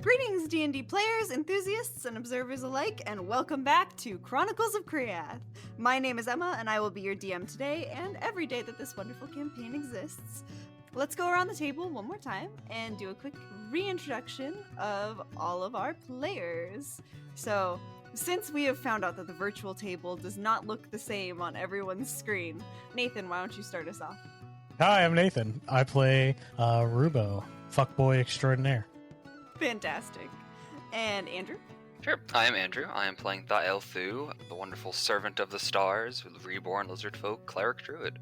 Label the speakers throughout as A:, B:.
A: Greetings, D&D players, enthusiasts, and observers alike, and welcome back to Chronicles of Kriath. My name is Emma, and I will be your DM today and every day that this wonderful campaign exists. Let's go around the table one more time and do a quick reintroduction of all of our players. So, since we have found out that the virtual table does not look the same on everyone's screen, Nathan, why don't you start us off?
B: Hi, I'm Nathan. I play Rubo, fuckboy extraordinaire.
A: Fantastic. And Andrew?
C: Sure. I am Andrew. I am playing Thaelthu, the wonderful servant of the stars, reborn lizard folk, cleric druid.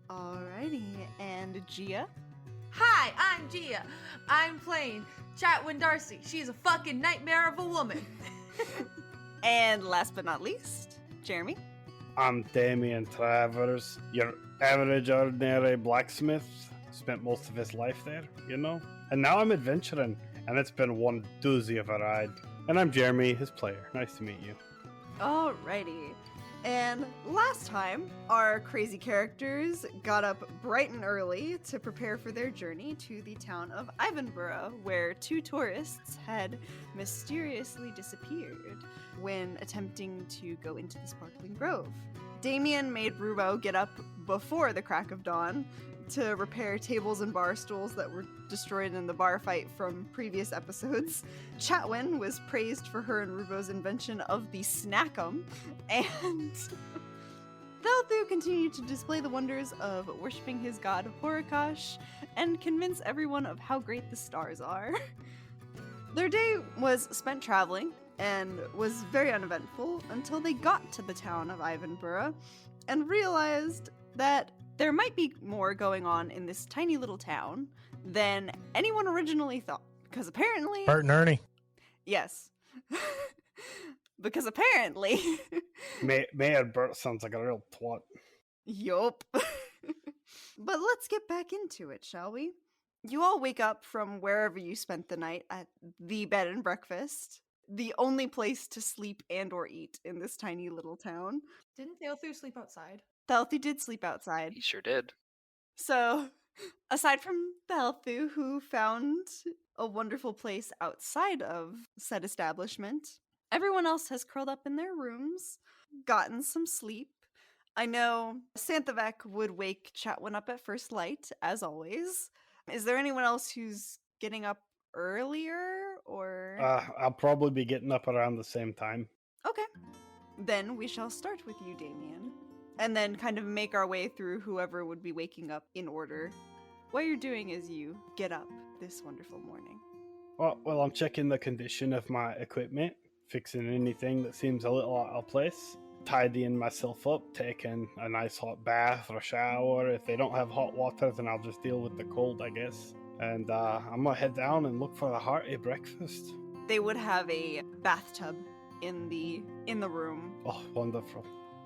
A: Alrighty. And Gia?
D: Hi, I'm Gia. I'm playing Chatwin Darcy. She's a fucking nightmare of a woman.
A: And last but not least, Jeremy?
E: I'm Damian Travers, your average ordinary blacksmith. Spent most of his life there, you know? And now I'm adventuring, and it's been one doozy of a ride. And I'm Jeremy, his player. Nice to meet you.
A: Alrighty. And last time, our crazy characters got up bright and early to prepare for their journey to the town of Ivenburra, where two tourists had mysteriously disappeared when attempting to go into the Sparkling Grove. Damian made Rubo get up before the crack of dawn to repair tables and bar stools that were destroyed in the bar fight from previous episodes. Chatwin was praised for her and Rubo's invention of the Snackum, and Thaelthu continued to display the wonders of worshipping his god Horikosh and convince everyone of how great the stars are. Their day was spent traveling and was very uneventful until they got to the town of Ivenburra and realized that there might be more going on in this tiny little town than anyone originally thought. Because apparently...
B: Bert and Ernie.
A: Yes. Because apparently...
E: Mayor Bert sounds like a real twat.
A: Yup. But let's get back into it, shall we? You all wake up from wherever you spent the night at the bed and breakfast. The only place to sleep and or eat in this tiny little town.
D: Didn't Thaelthu sleep outside?
A: Thaelthu did sleep outside.
C: He sure did.
A: So, aside from Thaelthu, who found a wonderful place outside of said establishment, everyone else has curled up in their rooms, gotten some sleep. I know Santhavek would wake Chatwin up at first light, as always. Is there anyone else who's getting up earlier, or...?
E: I'll probably be getting up around the same time.
A: Okay. Then we shall start with you, Damian. And then kind of make our way through whoever would be waking up in order. What you're doing is you get up this wonderful morning.
E: Well, I'm checking the condition of my equipment, fixing anything that seems a little out of place, tidying myself up, taking a nice hot bath or shower. If they don't have hot water, then I'll just deal with the cold, I guess. And I'm gonna head down and look for a hearty breakfast.
A: They would have a bathtub in the room.
E: Oh, wonderful.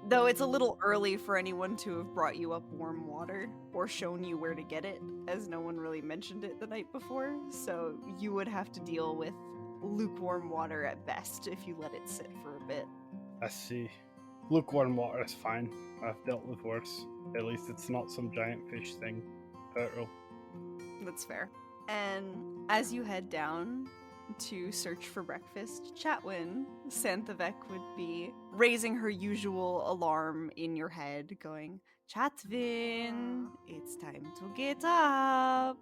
A: Though it's a little early for anyone to have brought you up warm water or shown you where to get it, as no one really mentioned it the night before, so you would have to deal with lukewarm water at best if you let it sit for a bit.
E: I see. Lukewarm water is fine. I've dealt with worse. At least it's not some giant fish thing. Turtle.
A: That's fair. And as you head down to search for breakfast, Chatwin, Santhavek would be raising her usual alarm in your head, going, Chatwin, it's time to get up.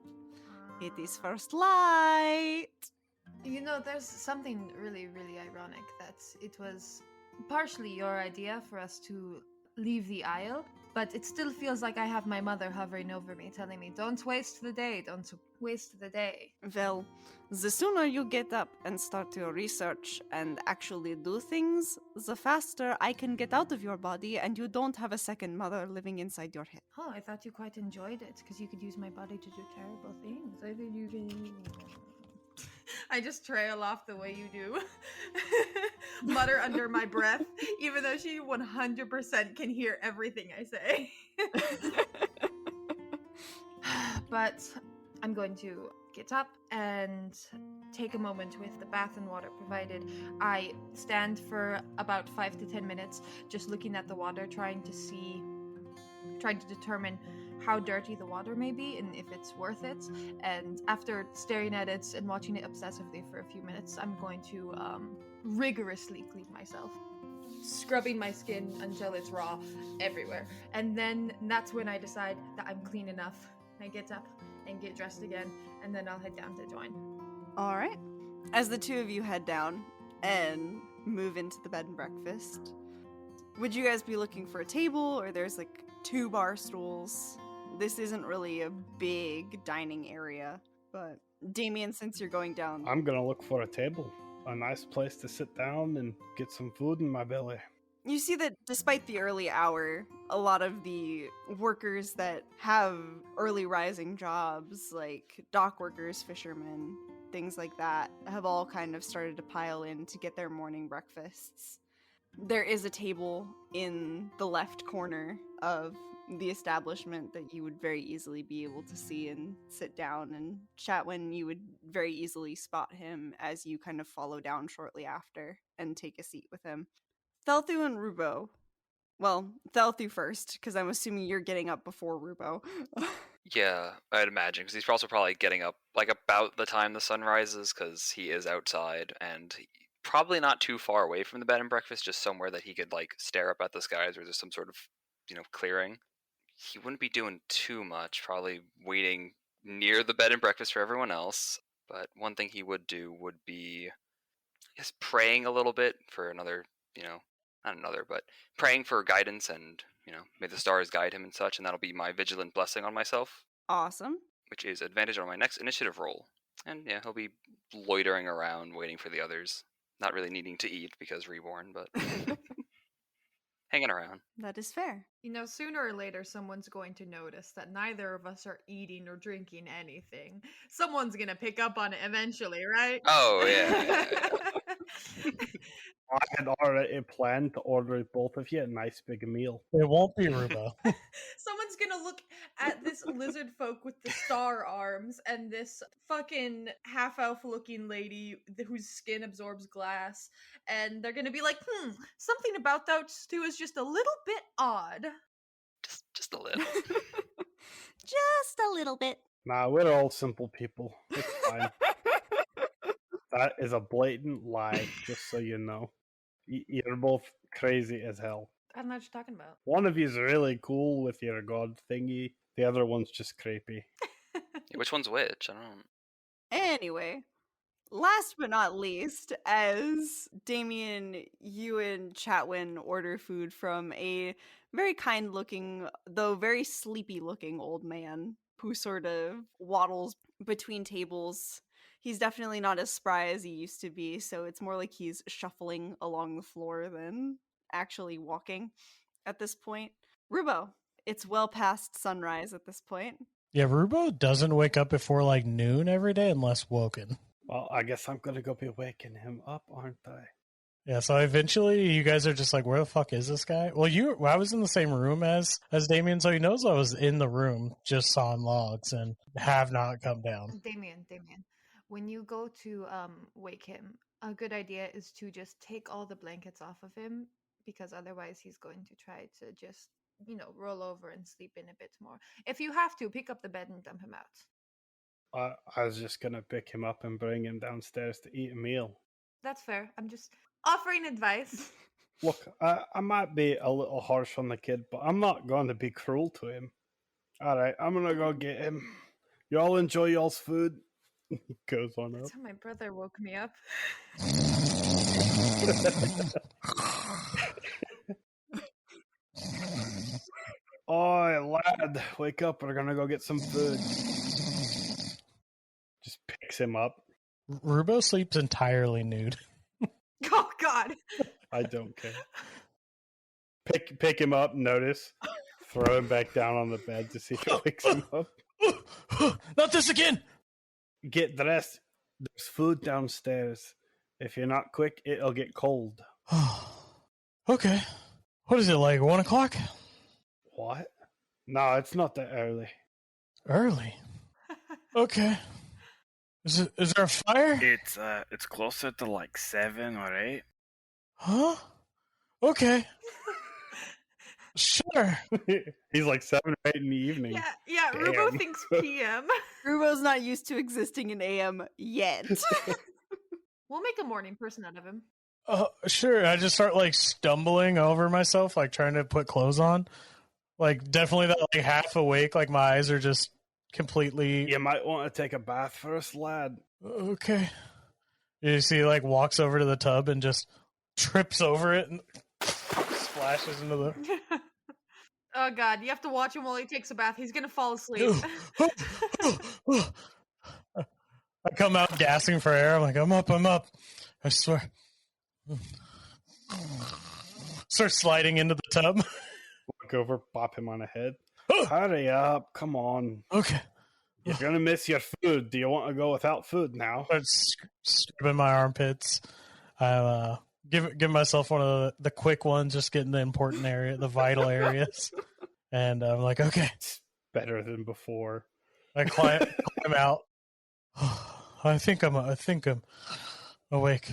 A: It is first light.
D: You know, there's something really, really ironic that it was partially your idea for us to leave the Isle, but it still feels like I have my mother hovering over me, telling me, don't waste the day, don't waste the day.
A: Well, the sooner you get up and start your research and actually do things, the faster I can get out of your body and you don't have a second mother living inside your head.
D: Oh, I thought you quite enjoyed it, because you could use my body to do terrible things. I think you can... I just trail off the way you do. Mutter under my breath, even though she 100% can hear everything I say. But I'm going to get up and take a moment with the bath and water provided. I stand for about 5 to 10 minutes just looking at the water, trying to determine how dirty the water may be and if it's worth it. And after staring at it and watching it obsessively for a few minutes, I'm going to rigorously clean myself, scrubbing my skin until it's raw everywhere. And then that's when I decide that I'm clean enough. I get up and get dressed again, and then I'll head down to join.
A: All right. As the two of you head down and move into the bed and breakfast, would you guys be looking for a table, or there's like 2 bar stools? This isn't really a big dining area, but Damian, since you're going down,
E: I'm gonna look for a table, a nice place to sit down and get some food in my belly.
A: you see that despite the early hour, a lot of the workers that have early rising jobs, like dock workers, fishermen, things like that, have all kind of started to pile in to get their morning breakfasts. There is a table in the left corner of the establishment that you would very easily be able to see and sit down and Chatwin, you would very easily spot him as you kind of follow down shortly after and take a seat with him. Thelthu and Rubo. Well, Thelthu first, because I'm assuming you're getting up before Rubo.
C: Yeah, I'd imagine, because he's also probably getting up like about the time the sun rises, because he is outside and probably not too far away from the bed and breakfast, just somewhere that he could like stare up at the skies or just some sort of, clearing. He wouldn't be doing too much, probably waiting near the bed and breakfast for everyone else. But one thing he would do would be just praying a little bit for another, not another, but praying for guidance and, may the stars guide him and such, and that'll be my vigilant blessing on myself,
A: Awesome.
C: which is advantage on my next initiative roll. And yeah, he'll be loitering around waiting for the others, not really needing to eat because reborn, but hanging around.
A: That is fair.
D: Sooner or later, someone's going to notice that neither of us are eating or drinking anything. Someone's going to pick up on it eventually, right?
C: Oh, yeah.
E: I had already planned to order both of you a nice big meal.
B: It won't be Rubo.
D: Someone's gonna look at this lizard folk with the star arms and this fucking half-elf looking lady whose skin absorbs glass, and they're gonna be like, something about those two is just a little bit odd.
C: Just a little.
A: Just a little bit.
E: Nah, we're all simple people. It's fine. That is a blatant lie, just so you know. You're both crazy as hell.
D: I don't know what you're talking about.
E: One of you's really cool with your god thingy. The other one's just creepy.
C: Yeah, which one's which? I don't.
A: Anyway, last but not least, as Damian, you and Chatwin order food from a very kind-looking, though very sleepy-looking old man who sort of waddles between tables. He's definitely not as spry as he used to be, so it's more like he's shuffling along the floor than actually walking at this point. Rubo, it's well past sunrise at this point.
B: Yeah, Rubo doesn't wake up before like noon every day unless woken.
E: Well, I guess I'm gonna go be waking him up, aren't I?
B: Yeah, so eventually you guys are just like, where the fuck is this guy? Well, I was in the same room as Damien, so he knows I was in the room just sawing logs and have not come down.
D: Damian, when you go to wake him, a good idea is to just take all the blankets off of him, because otherwise he's going to try to just, roll over and sleep in a bit more. If you have to, pick up the bed and dump him out.
E: I was just gonna pick him up and bring him downstairs to eat a meal.
D: That's fair. I'm just offering advice.
E: Look, I might be a little harsh on the kid, but I'm not going to be cruel to him. Alright, I'm gonna go get him. Y'all enjoy y'all's food. He goes on up.
D: That's how my brother woke me up.
E: Oi, lad, wake up. We're gonna go get some food. Just picks him up.
B: Rubo sleeps entirely nude.
D: Oh, God.
E: I don't care. Pick him up, notice. Throw him back down on the bed to see if it wakes him up.
B: Not this again!
E: Get dressed. There's food downstairs. If you're not quick, it'll get cold.
B: Okay. What is it, like 1 o'clock?
E: What? No, it's not that early.
B: Early? Okay. Is there a fire?
F: It's closer to like 7 or 8.
B: Huh? Okay. Sure.
E: He's like 7 or 8 in the evening.
D: Yeah, Rubo
E: Damn.
D: thinks PM.
A: Rubo's not used to existing in AM yet.
D: We'll make a morning person out of him.
B: Sure. I just start like stumbling over myself, like trying to put clothes on. Like definitely that like half awake, like my eyes are just completely
E: You might want to take a bath first, lad.
B: okay. You see, he, like walks over to the tub and just trips over it and splashes into the.
D: Oh god, you have to watch him while he takes a bath. He's gonna fall asleep.
B: I come out gasping for air. I'm like, I'm up. I swear. Start sliding into the tub.
E: Walk over, bop him on the head. Hurry up, come on.
B: Okay.
E: You're gonna miss your food. Do you want to go without food now?
B: Start scrubbing my armpits. I give myself one of the quick ones, just getting the important area, the vital areas. And I'm like, okay.
E: It's better than before.
B: I climb out. I think I'm awake.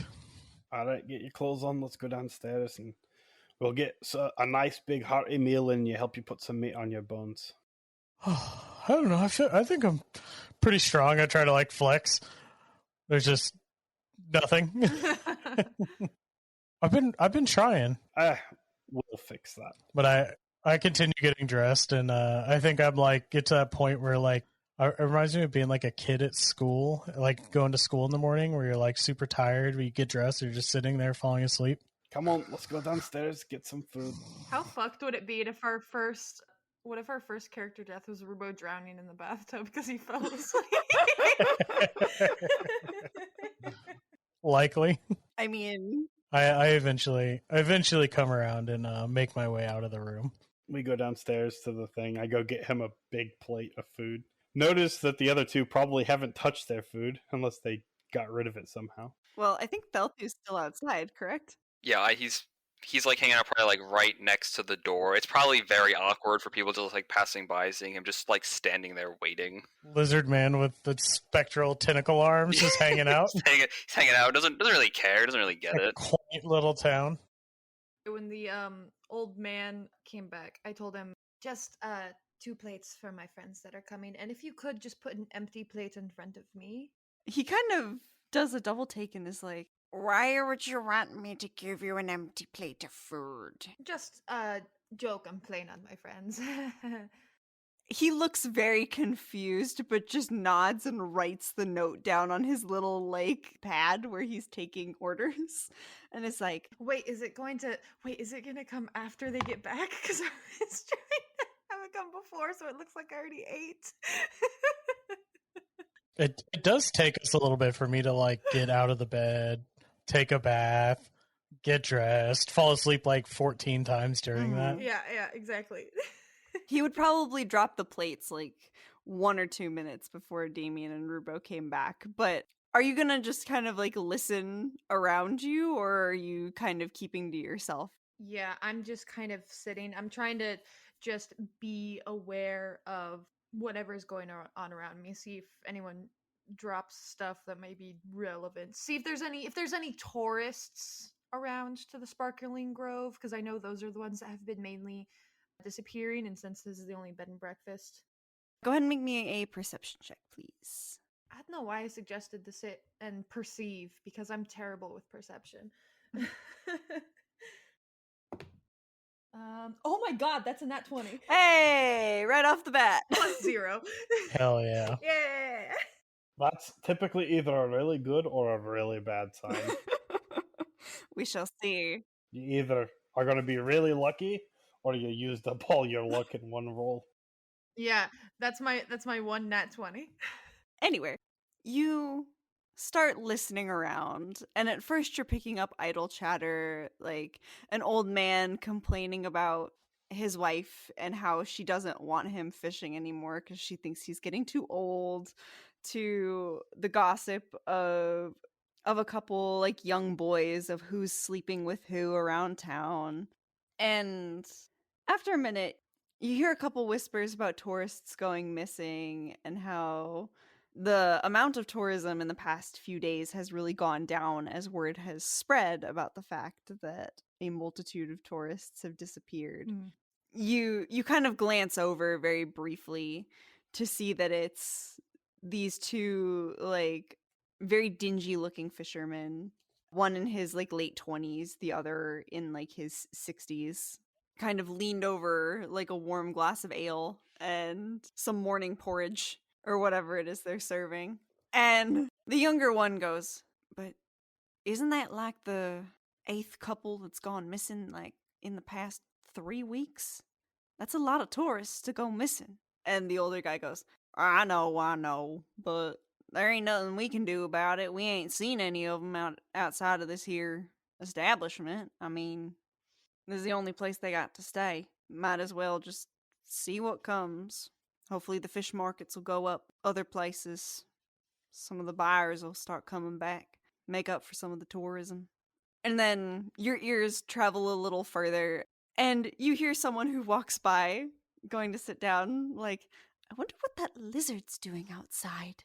E: All right, get your clothes on. Let's go downstairs and we'll get a nice big hearty meal and you help you put some meat on your bones.
B: I don't know. I think I'm pretty strong. I try to like flex. There's just nothing. I've been trying.
E: We'll fix that.
B: But I continue getting dressed, and I think I'm like get to that point where like it reminds me of being like a kid at school, like going to school in the morning where you're like super tired, where you get dressed, you're just sitting there falling asleep.
E: Come on, let's go downstairs, get some food.
D: How fucked would it be if our first character death was Rubo drowning in the bathtub because he fell asleep?
B: Likely.
A: I mean,
B: I eventually come around and make my way out of the room.
E: We go downstairs to the thing. I go get him a big plate of food. Notice that the other two probably haven't touched their food unless they got rid of it somehow.
A: well, I think Thelthu's still outside, correct?
C: Yeah, he's like hanging out probably like right next to the door. It's probably very awkward for people just like passing by, seeing him just like standing there waiting.
B: Lizard man with the spectral tentacle arms just hanging out.
C: He's hanging out. Doesn't really care. Doesn't really get
B: Like a
C: it.
B: quaint little town.
D: When the old man came back, I told him just 2 plates for my friends that are coming, and if you could just put an empty plate in front of me.
A: He kind of does a double take and is like, "Why would you want me to give you an empty plate of food?"
D: Just joke I'm playing on my friends.
A: He looks very confused, but just nods and writes the note down on his little like pad where he's taking orders, and it's like,
D: Wait, is it gonna come after they get back? Because I was trying to have it come before, so it looks like I already ate.
B: It does take us a little bit for me to like get out of the bed, take a bath, get dressed, fall asleep like 14 times during that.
D: Yeah, exactly.
A: he would probably drop the plates like 1 or 2 minutes before Damian and Rubo came back. But are you gonna just kind of like listen around you, or are you kind of keeping to yourself?
D: Yeah, I'm just kind of sitting. I'm trying to just be aware of whatever's going on around me. See if anyone drops stuff that may be relevant. See if there's any tourists around to the Sparkling Grove, because I know those are the ones that have been mainly disappearing, and since this is the only bed and breakfast.
A: Go ahead and make me a perception check, please.
D: I don't know why I suggested to sit and perceive, because I'm terrible with perception. Oh my god, that's a nat 20.
A: Hey, right off the bat.
D: +0.
B: Hell yeah.
D: Yeah.
E: That's typically either a really good or a really bad sign.
A: We shall see.
E: You either are going to be really lucky or you used up all your luck in one roll.
D: Yeah, that's my one nat 20.
A: Anyway, you start listening around, and at first you're picking up idle chatter, like an old man complaining about his wife and how she doesn't want him fishing anymore because she thinks he's getting too old, to the gossip of a couple like young boys of who's sleeping with who around town. And after a minute, you hear a couple whispers about tourists going missing and how the amount of tourism in the past few days has really gone down as word has spread about the fact that a multitude of tourists have disappeared. you kind of glance over very briefly to see that it's these two like very dingy looking fishermen, one in his like late 20s, the other in like his 60s, kind of leaned over like a warm glass of ale and some morning porridge or whatever it is they're serving. And the younger one goes, "But isn't that like the 8th couple that's gone missing like in the past 3 weeks? That's a lot of tourists to go missing." And the older guy goes, I know, but there ain't nothing we can do about it. We ain't seen any of them outside of this here establishment. I mean, this is the only place they got to stay. Might as well just see what comes. Hopefully the fish markets will go up other places. Some of the buyers will start coming back, make up for some of the tourism. And then your ears travel a little further, and you hear someone who walks by, going to sit down, like, I wonder what that lizard's doing outside.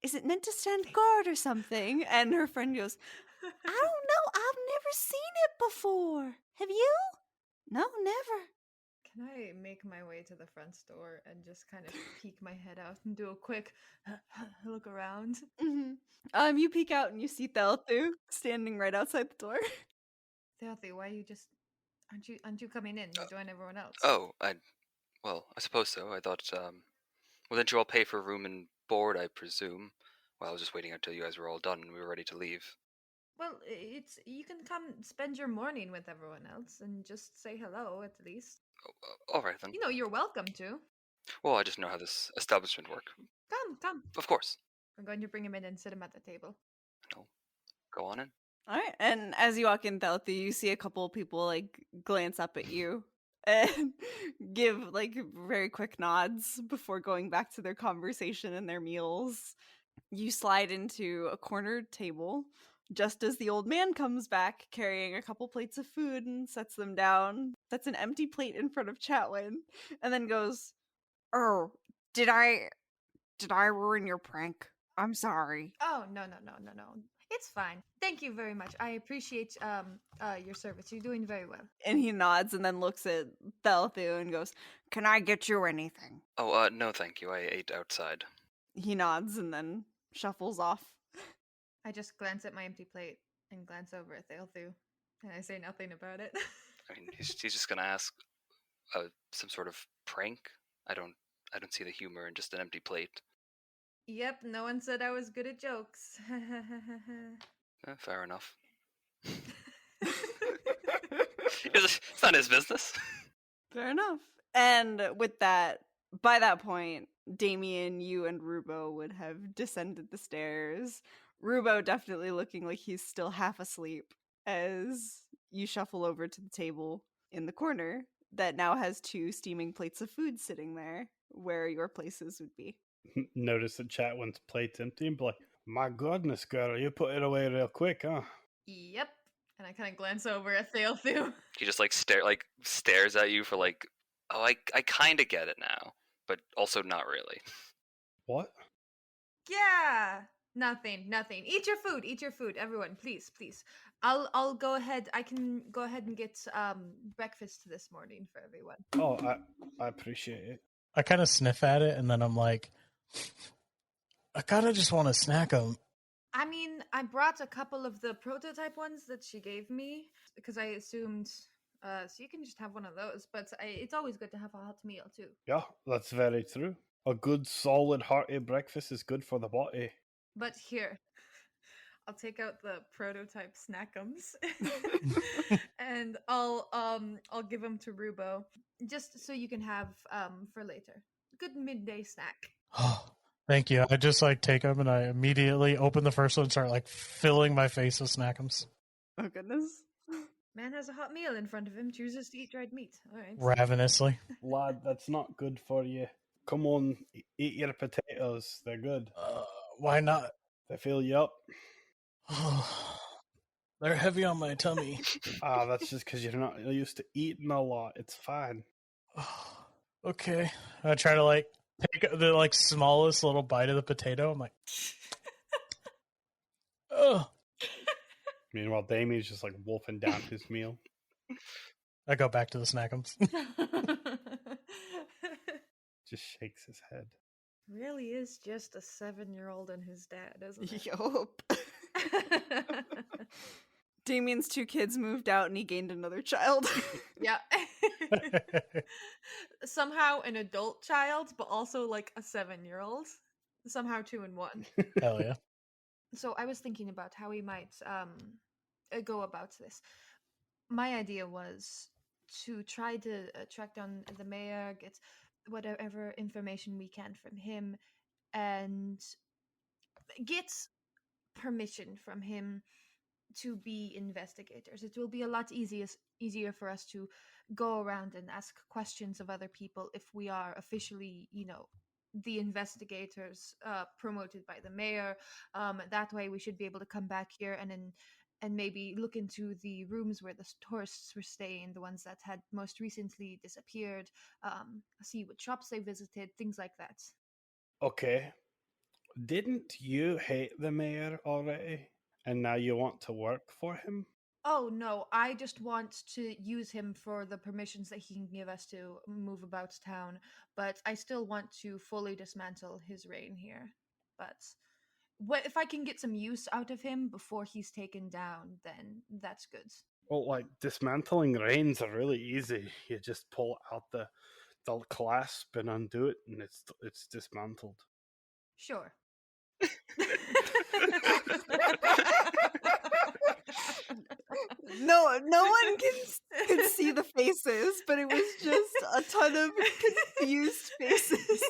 A: Is it meant to stand guard or something? And her friend goes, I don't know. I've never seen it before. Have you? No, never.
D: Can I make my way to the front door and just kind of peek my head out and do a quick look around?
A: Mm-hmm. You peek out and you see Thelthu standing right outside the door.
D: Theothy, why you just aren't you coming in to join everyone else?
C: Oh, I suppose so. I thought, well, didn't you all pay for room and board, I presume? Well, I was just waiting until you guys were all done and we were ready to leave.
D: Well, you can come spend your morning with everyone else and just say hello at least.
C: All right, then.
D: You know, you're welcome to.
C: Well, I just know how this establishment works.
D: Come.
C: Of course.
D: We're going to bring him in and sit him at the table.
C: No. Go on in.
A: All right, and as you walk in, Thelthu, you see a couple of people like glance up at you and give like very quick nods before going back to their conversation and their meals. You slide into a cornered table just as the old man comes back carrying a couple plates of food and sets them down. Sets an empty plate in front of Chatwin and then goes, "Oh, did I ruin your prank? I'm sorry."
D: Oh, no. It's fine. Thank you very much. I appreciate your service. You're doing very well.
A: And he nods and then looks at Thelthu and goes, "Can I get you anything?"
C: Oh, no, thank you. I ate outside.
A: He nods and then shuffles off.
D: I just glance at my empty plate and glance over at Theothu, and I say nothing about it.
C: I mean, he's just gonna ask some sort of prank. I don't see the humor in just an empty plate.
D: Yep, no one said I was good at jokes.
C: Fair enough. It's not his business.
A: Fair enough. And with that, by that point, Damian, you and Rubo would have descended the stairs. Rubo definitely looking like he's still half asleep as you shuffle over to the table in the corner that now has 2 steaming plates of food sitting there where your places would be.
E: Notice that Chatwin's plate's empty and be like, my goodness, girl, you put it away real quick, huh?
D: Yep. And I kind of glance over at Theothu.
C: He just stares at you for like, oh, I kind of get it now, but also not really.
E: What?
D: Yeah. Nothing. Eat your food. Everyone, please. I'll go ahead. I can go ahead and get breakfast this morning for everyone.
E: Oh, I appreciate it.
B: I kind of sniff at it, and then I'm like, I kind of just want to snack them.
D: I mean, I brought a couple of the prototype ones that she gave me because I assumed, so you can just have one of those. But it's always good to have a hot meal too.
E: Yeah, that's very true. A good, solid, hearty breakfast is good for the body.
D: But here, I'll take out the prototype snackums, and I'll give them to Rubo just so you can have for later. Good midday snack.
B: Thank you. I just take them and I immediately open the first one and start filling my face with snackums.
A: Oh goodness.
D: Man has a hot meal in front of him, chooses to eat dried meat. All right.
B: Ravenously.
E: Lad, that's not good for you. Come on, eat your potatoes. They're good.
B: Why not?
E: They fill you up.
B: They're heavy on my tummy.
E: That's just because you're not used to eating a lot. It's fine.
B: Okay. I try to take the smallest little bite of the potato. I'm like, oh.
E: Meanwhile, Damien's just wolfing down his meal.
B: I go back to the snackums.
E: Just shakes his head.
D: Really is just a 7-year-old and his dad, isn't it?
A: Yup. Damian's 2 kids moved out and he gained another child.
D: Yeah. Somehow an adult child, but also like a 7-year-old. Somehow 2 in 1.
B: Hell yeah.
D: So I was thinking about how we might go about this. My idea was to try to track down the mayor, get whatever information we can from him, and get permission from him to be investigators. It will be a lot easier for us to go around and ask questions of other people if we are officially, the investigators promoted by the mayor. That way, we should be able to come back here and maybe look into the rooms where the tourists were staying, the ones that had most recently disappeared, see what shops they visited, things like that.
E: Okay. Didn't you hate the mayor already? And now you want to work for him?
D: Oh no, I just want to use him for the permissions that he can give us to move about town, but I still want to fully dismantle his reign here. But if I can get some use out of him before he's taken down, then that's good.
E: Well, like, dismantling reins are really easy. You just pull out the clasp and undo it, and it's dismantled.
D: Sure.
A: No one can see the faces, but it was just a ton of confused faces.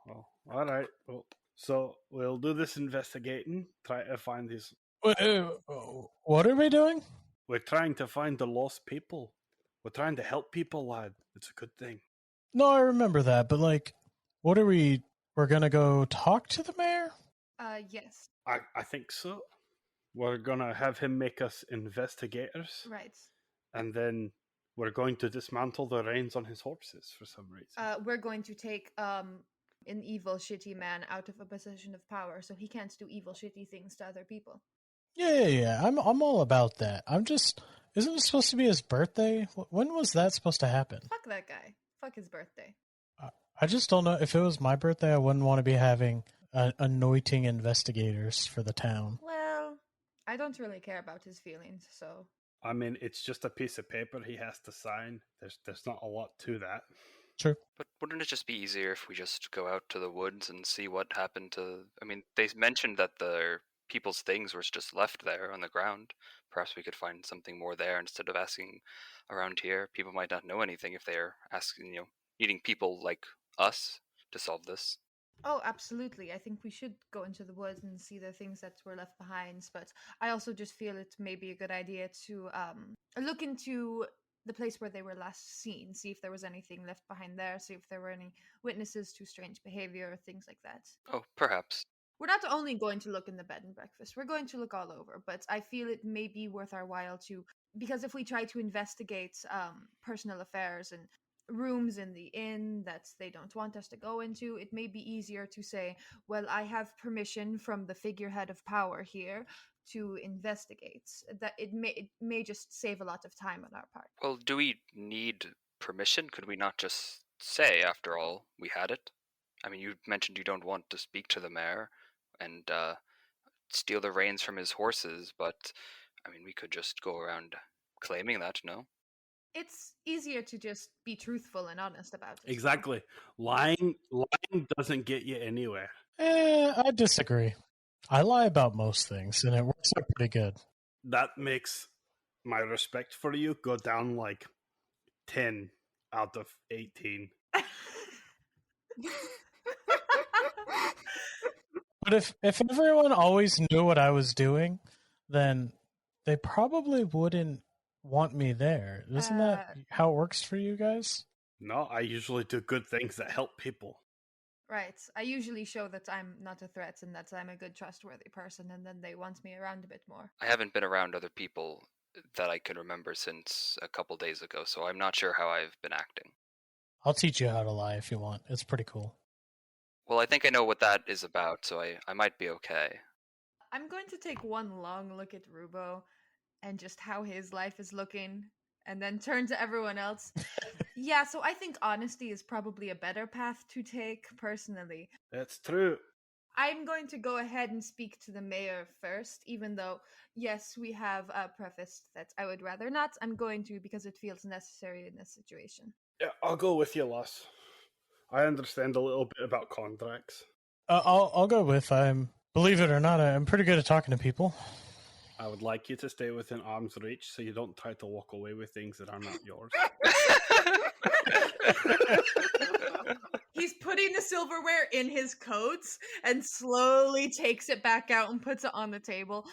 E: Well, all right. Well, so we'll do this investigating. Try to find these.
B: What are we doing?
E: We're trying to find the lost people. We're trying to help people, lad. It's a good thing.
B: No, I remember that, but like, what are we? We're gonna go talk to the mayor?
D: Yes.
E: I think so. We're gonna have him make us investigators.
D: Right.
E: And then we're going to dismantle the reins on his horses for some reason.
D: We're going to take an evil, shitty man out of a position of power, so he can't do evil, shitty things to other people.
B: Yeah. I'm all about that. Isn't it supposed to be his birthday? When was that supposed to happen?
D: Fuck that guy. Fuck his birthday.
B: I just don't know. If it was my birthday, I wouldn't want to be having anointing investigators for the town.
D: Well, I don't really care about his feelings, so.
E: I mean, it's just a piece of paper he has to sign. There's not a lot to that.
B: True.
C: But wouldn't it just be easier if we just go out to the woods and see what happened to... I mean, they mentioned that the people's things were just left there on the ground. Perhaps we could find something more there instead of asking around here. People might not know anything if they're asking, needing people like us to solve this.
D: Oh, absolutely. I think we should go into the woods and see the things that were left behind. But I also just feel it may be a good idea to look into the place where they were last seen, see if there was anything left behind there, see if there were any witnesses to strange behavior, things like that.
C: Oh, perhaps.
D: We're not only going to look in the bed and breakfast, we're going to look all over, but I feel it may be worth our while to, because if we try to investigate personal affairs and rooms in the inn that they don't want us to go into, it may be easier to say, well, I have permission from the figurehead of power here to investigate. That it may just save a lot of time on our part.
C: Well, do we need permission? Could we not just say, after all, we had it? I mean, you mentioned you don't want to speak to the mayor and steal the reins from his horses, but I mean, we could just go around claiming that, no?
D: It's easier to just be truthful and honest about it.
E: Exactly. Lying doesn't get you anywhere.
B: I disagree. I lie about most things, and it works out pretty good.
E: That makes my respect for you go down like 10 out of 18.
B: But if everyone always knew what I was doing, then they probably wouldn't want me there. Isn't that how it works for you guys?
E: No, I usually do good things that help people.
D: Right. I usually show that I'm not a threat and that I'm a good, trustworthy person, and then they want me around a bit more.
C: I haven't been around other people that I can remember since a couple days ago, so I'm not sure how I've been acting.
B: I'll teach you how to lie if you want. It's pretty cool.
C: Well, I think I know what that is about, so I might be okay.
D: I'm going to take one long look at Rubo, and just how his life is looking, and then turn to everyone else. Yeah, so I think honesty is probably a better path to take, personally.
E: That's true.
D: I'm going to go ahead and speak to the mayor first, even though, yes, we have prefaced that I would rather not. I'm going to because it feels necessary in this situation.
E: Yeah, I'll go with you, lass. I understand a little bit about contracts.
B: I'll go with. Believe it or not, I'm pretty good at talking to people.
E: I would like you to stay within arm's reach so you don't try to walk away with things that are not yours.
D: He's putting the silverware in his coats and slowly takes it back out and puts it on the table.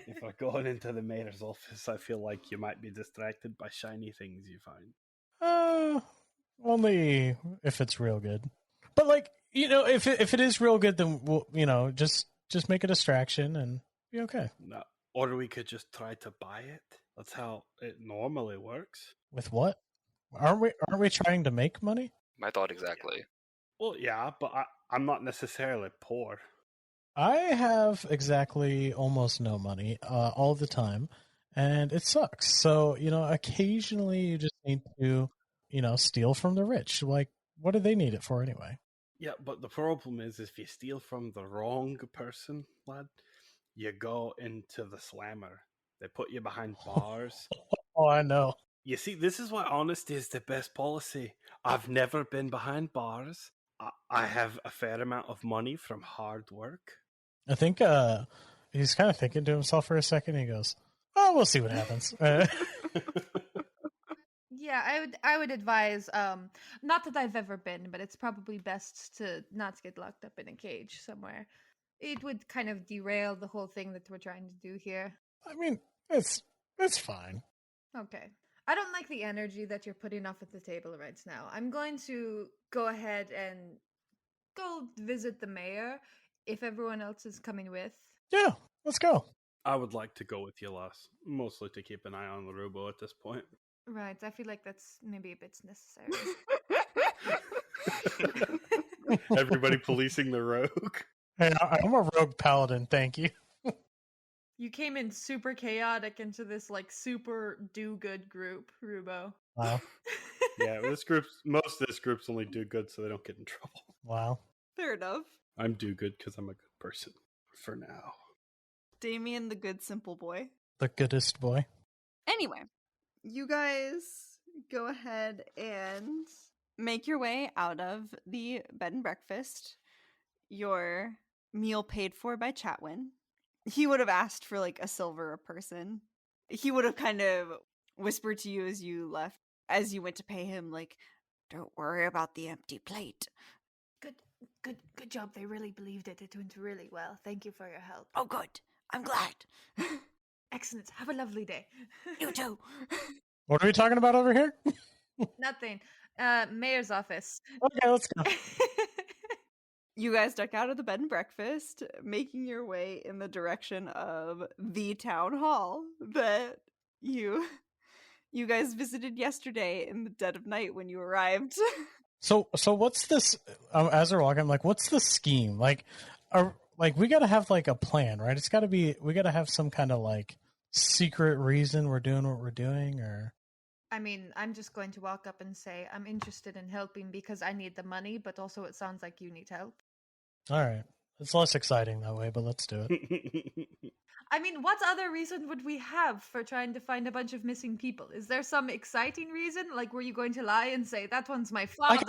E: If we're going into the mayor's office, I feel like you might be distracted by shiny things you find.
B: Only if it's real good. But like, if it is real good, then we'll, just make a distraction and be okay.
E: No. Or we could just try to buy it. That's how it normally works.
B: With what? Aren't we trying to make money?
C: My thought exactly.
E: Well, yeah, but I'm not necessarily poor.
B: I have exactly almost no money all the time, and it sucks. So, occasionally you just need to, steal from the rich. Like, what do they need it for anyway?
E: Yeah, but the problem is if you steal from the wrong person, lad, you go into the slammer. They put you behind bars.
B: Oh, I know.
E: You see, this is why honesty is the best policy. I've never been behind bars. I have a fair amount of money from hard work.
B: I think he's kind of thinking to himself for a second. He goes, "Oh, we'll see what happens."
D: Yeah, I would advise, not that I've ever been, but it's probably best to not get locked up in a cage somewhere. It would kind of derail the whole thing that we're trying to do here.
B: I mean, it's fine.
D: Okay. I don't like the energy that you're putting off at the table right now. I'm going to go ahead and go visit the mayor if everyone else is coming with.
B: Yeah, let's go.
E: I would like to go with you, lass. Mostly to keep an eye on the Rubo at this point.
D: Right, I feel like that's maybe a bit necessary.
E: Everybody policing the rogue.
B: Hey, I'm a rogue paladin, thank you.
D: You came in super chaotic into this like super do-good group, Rubo.
B: Wow.
E: Yeah, most of this group's only do good so they don't get in trouble.
B: Wow.
A: Fair enough.
E: I'm do good because I'm a good person. For now.
A: Damian, the good simple boy.
B: The goodest boy.
A: Anyway, you guys go ahead and make your way out of the bed and breakfast. Your meal paid for by Chatwin. He would have asked for like a silver a person. He would have kind of whispered to you as you left, as you went to pay him, like, "Don't worry about the empty plate."
D: Good job. They really believed it. It went really well. Thank you for your help.
A: "Oh, good. I'm glad."
D: Excellent. Have a lovely day.
A: "You too."
B: What are we talking about over here?
D: Nothing. Mayor's office.
B: Okay, let's go.
A: You guys duck out of the bed and breakfast, making your way in the direction of the town hall that you guys visited yesterday in the dead of night when you arrived.
B: So what's this? As we're walking, I'm like, what's the scheme? Like, we got to have like a plan, right? It's got to be. We got to have some kind of like secret reason we're doing what we're doing, or.
D: I mean, I'm just going to walk up and say, I'm interested in helping because I need the money, but also it sounds like you need help.
B: All right. It's less exciting that way, but let's do it.
D: I mean, what other reason would we have for trying to find a bunch of missing people? Is there some exciting reason? Like, were you going to lie and say, that one's my father?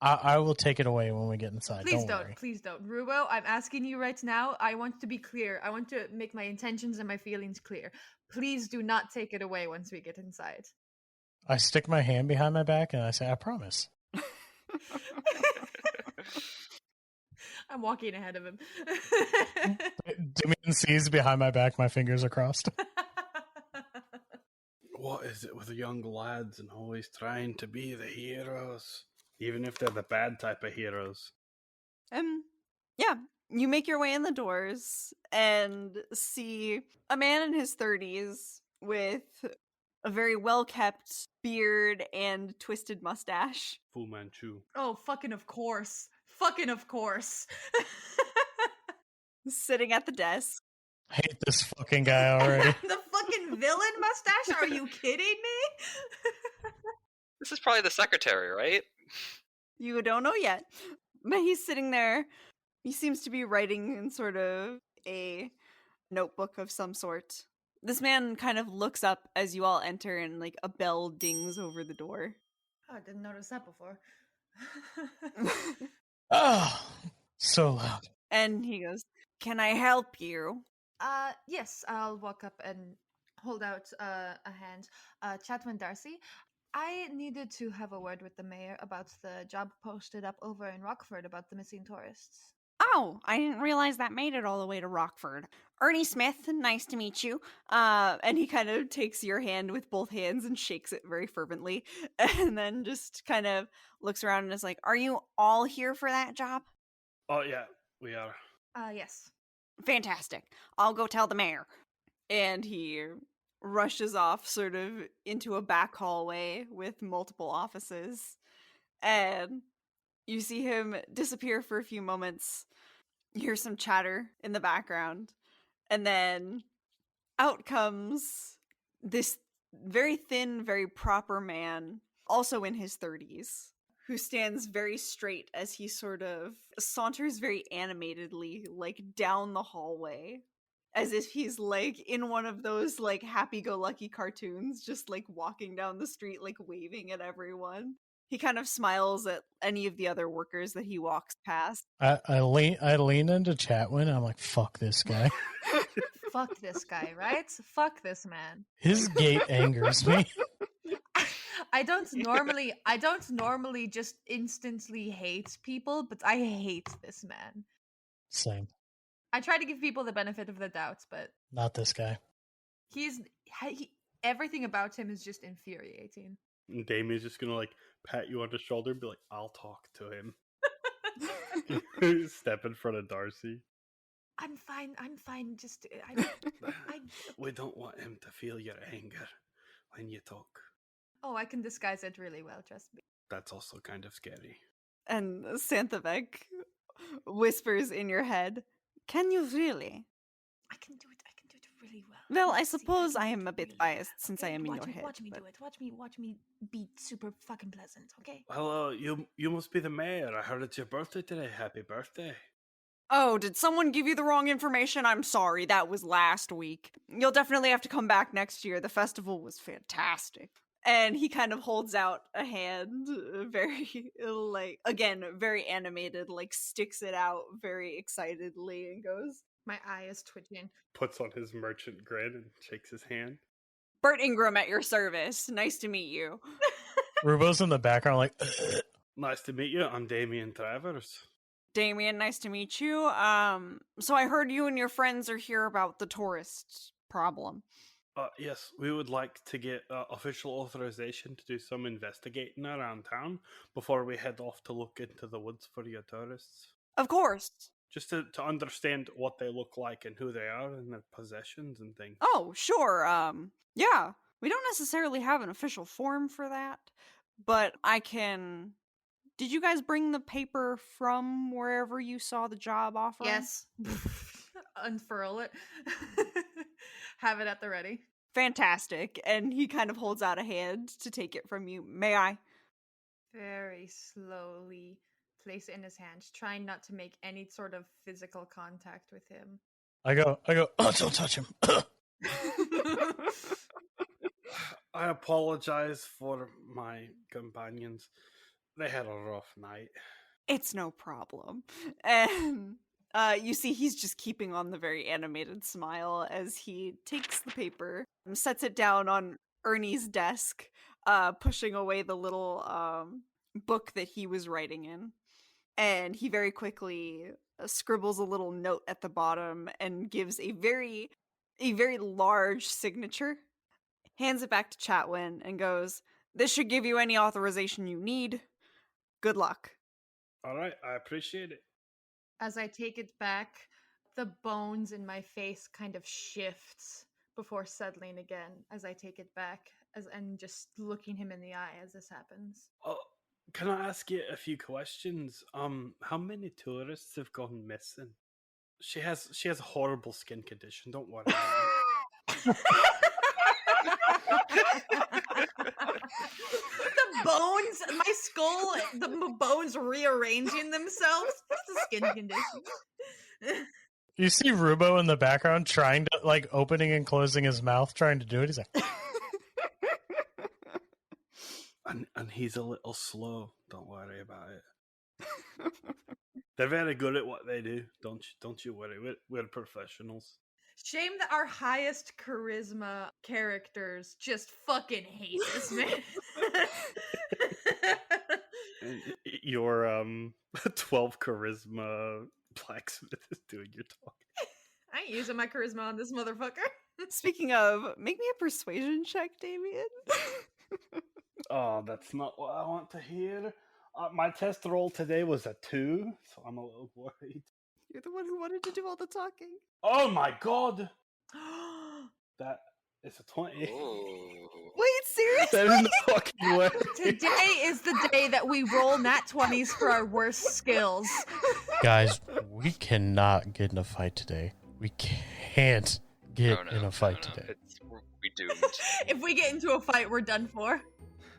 B: I will take it away when we get inside.
D: Please
B: don't worry.
D: Please don't. Rubo, I'm asking you right now. I want to be clear. I want to make my intentions and my feelings clear. Please do not take it away once we get inside.
B: I stick my hand behind my back and I say, I promise.
D: I'm walking ahead of him.
B: Damian sees behind my back, my fingers are crossed.
E: What is it with young lads and always trying to be the heroes? Even if they're the bad type of heroes.
A: Yeah, you make your way in the doors and see a man in his 30s with a very well-kept beard and twisted mustache.
E: Fu Manchu.
D: Oh, fucking of course. Fucking of course.
A: Sitting at the desk.
B: hate this fucking guy already.
D: The fucking villain mustache? Are you kidding me?
C: This is probably the secretary, right?
A: You don't know yet. But he's sitting there. He seems to be writing in sort of a notebook of some sort. This man kind of looks up as you all enter and like a bell dings over the door.
D: Oh, I didn't notice that before.
B: Oh, so loud.
A: And he goes, "Can I help you?"
D: Yes, I'll walk up and hold out a hand. Chatwin Darcy, I needed to have a word with the mayor about the job posted up over in Rockford about the missing tourists.
A: Oh, I didn't realize that made it all the way to Rockford. Ernie Smith, nice to meet you. And he kind of takes your hand with both hands and shakes it very fervently, and then just kind of looks around and is like, "Are you all here for that job?"
E: Oh yeah, we are.
D: Yes.
A: Fantastic. I'll go tell the mayor. And he rushes off sort of into a back hallway with multiple offices. And you see him disappear for a few moments. You hear some chatter in the background. And then out comes this very thin, very proper man, also in his 30s, who stands very straight as he sort of saunters very animatedly, like down the hallway, as if he's like in one of those like happy-go-lucky cartoons, just like walking down the street, like waving at everyone. He kind of smiles at any of the other workers that he walks past.
B: I lean into Chatwin and I'm like, fuck this guy.
D: Fuck this guy, right? Fuck this man.
B: His gait angers me.
D: I don't normally just instantly hate people, but I hate this man.
B: Same.
D: I try to give people the benefit of the doubt, but
B: Not this guy.
D: everything about him is just infuriating.
E: And Damien's just gonna like pat you on the shoulder and be like, "I'll talk to him." Step in front of Darcy.
D: I'm fine. Just
E: We don't want him to feel your anger when you talk.
D: Oh, I can disguise it really well, trust me.
E: That's also kind of scary.
A: And Santhavek whispers in your head, "Can you really?"
D: I can do it really well.
A: Well, I
D: See,
A: suppose
D: can
A: I
D: do
A: am
D: it
A: a bit
D: really
A: biased
D: well,
A: since
D: okay?
A: I am in
D: Watch
A: your
D: me,
A: head.
D: Watch me
A: but-
D: do it. Watch me be super fucking pleasant, okay?
E: Hello, you must be the mayor. I heard it's your birthday today. Happy birthday.
A: Oh, did someone give you the wrong information? I'm sorry, that was last week. You'll definitely have to come back next year. The festival was fantastic. And he kind of holds out a hand, very, like, again, very animated, like, sticks it out very excitedly and goes,
D: My eye is twitching.
E: Puts on his merchant grin and shakes his hand.
A: "Bert Ingram at your service. Nice to meet you."
B: Rubo's in the background like,
E: Nice to meet you. I'm Damian Travers.
A: "Damian, nice to meet you. So I heard you and your friends are here about the tourist problem."
E: Yes, we would like to get official authorization to do some investigating around town before we head off to look into the woods for your tourists.
A: Of course.
E: Just to understand what they look like and who they are and their possessions and things.
A: Oh, sure. Yeah. We don't necessarily have an official form for that, but I can. Did you guys bring the paper from wherever you saw the job offer?
D: Yes. Unfurl it. Have it at the ready.
A: Fantastic. And he kind of holds out a hand to take it from you. "May I?"
D: Very slowly place it in his hand, trying not to make any sort of physical contact with him.
B: I go, oh, don't touch him.
E: I apologize for my companions. They had a rough night.
A: It's no problem. And you see he's just keeping on the very animated smile as he takes the paper and sets it down on Ernie's desk, pushing away the little book that he was writing in. And he very quickly scribbles a little note at the bottom and gives a very large signature, hands it back to Chatwin and goes, "This should give you any authorization you need. Good luck."
E: All right, I appreciate it.
D: As I take it back, the bones in my face kind of shifts before settling again as I take it back and just looking him in the eye as this happens.
E: Can I ask you a few questions? How many tourists have gone missing? She has a horrible skin condition. Don't worry about it.
D: The bones, my skull, the bones rearranging themselves. It's a skin condition.
B: You see Rubo in the background trying to, like, opening and closing his mouth, trying to do it. He's like,
E: And he's a little slow. Don't worry about it. They're very good at what they do. Don't you worry. We're professionals.
D: Shame that our highest charisma characters just fucking hate this man.
E: And your 12 charisma blacksmith is doing your talk.
D: I ain't using my charisma on this motherfucker.
A: Speaking of, make me a persuasion check, Damian.
E: Oh, that's not what I want to hear. My test roll today was a 2, so I'm a little worried.
A: You're the one who wanted to do all the talking.
E: Oh my god! That is a 20.
A: Wait, seriously?
E: There's no fucking way.
D: Today is the day that we roll nat 20s for our worst skills.
B: guys, we cannot get in a fight today. We can't get in a fight today.
C: We doomed.
D: If we get into a fight, we're done for.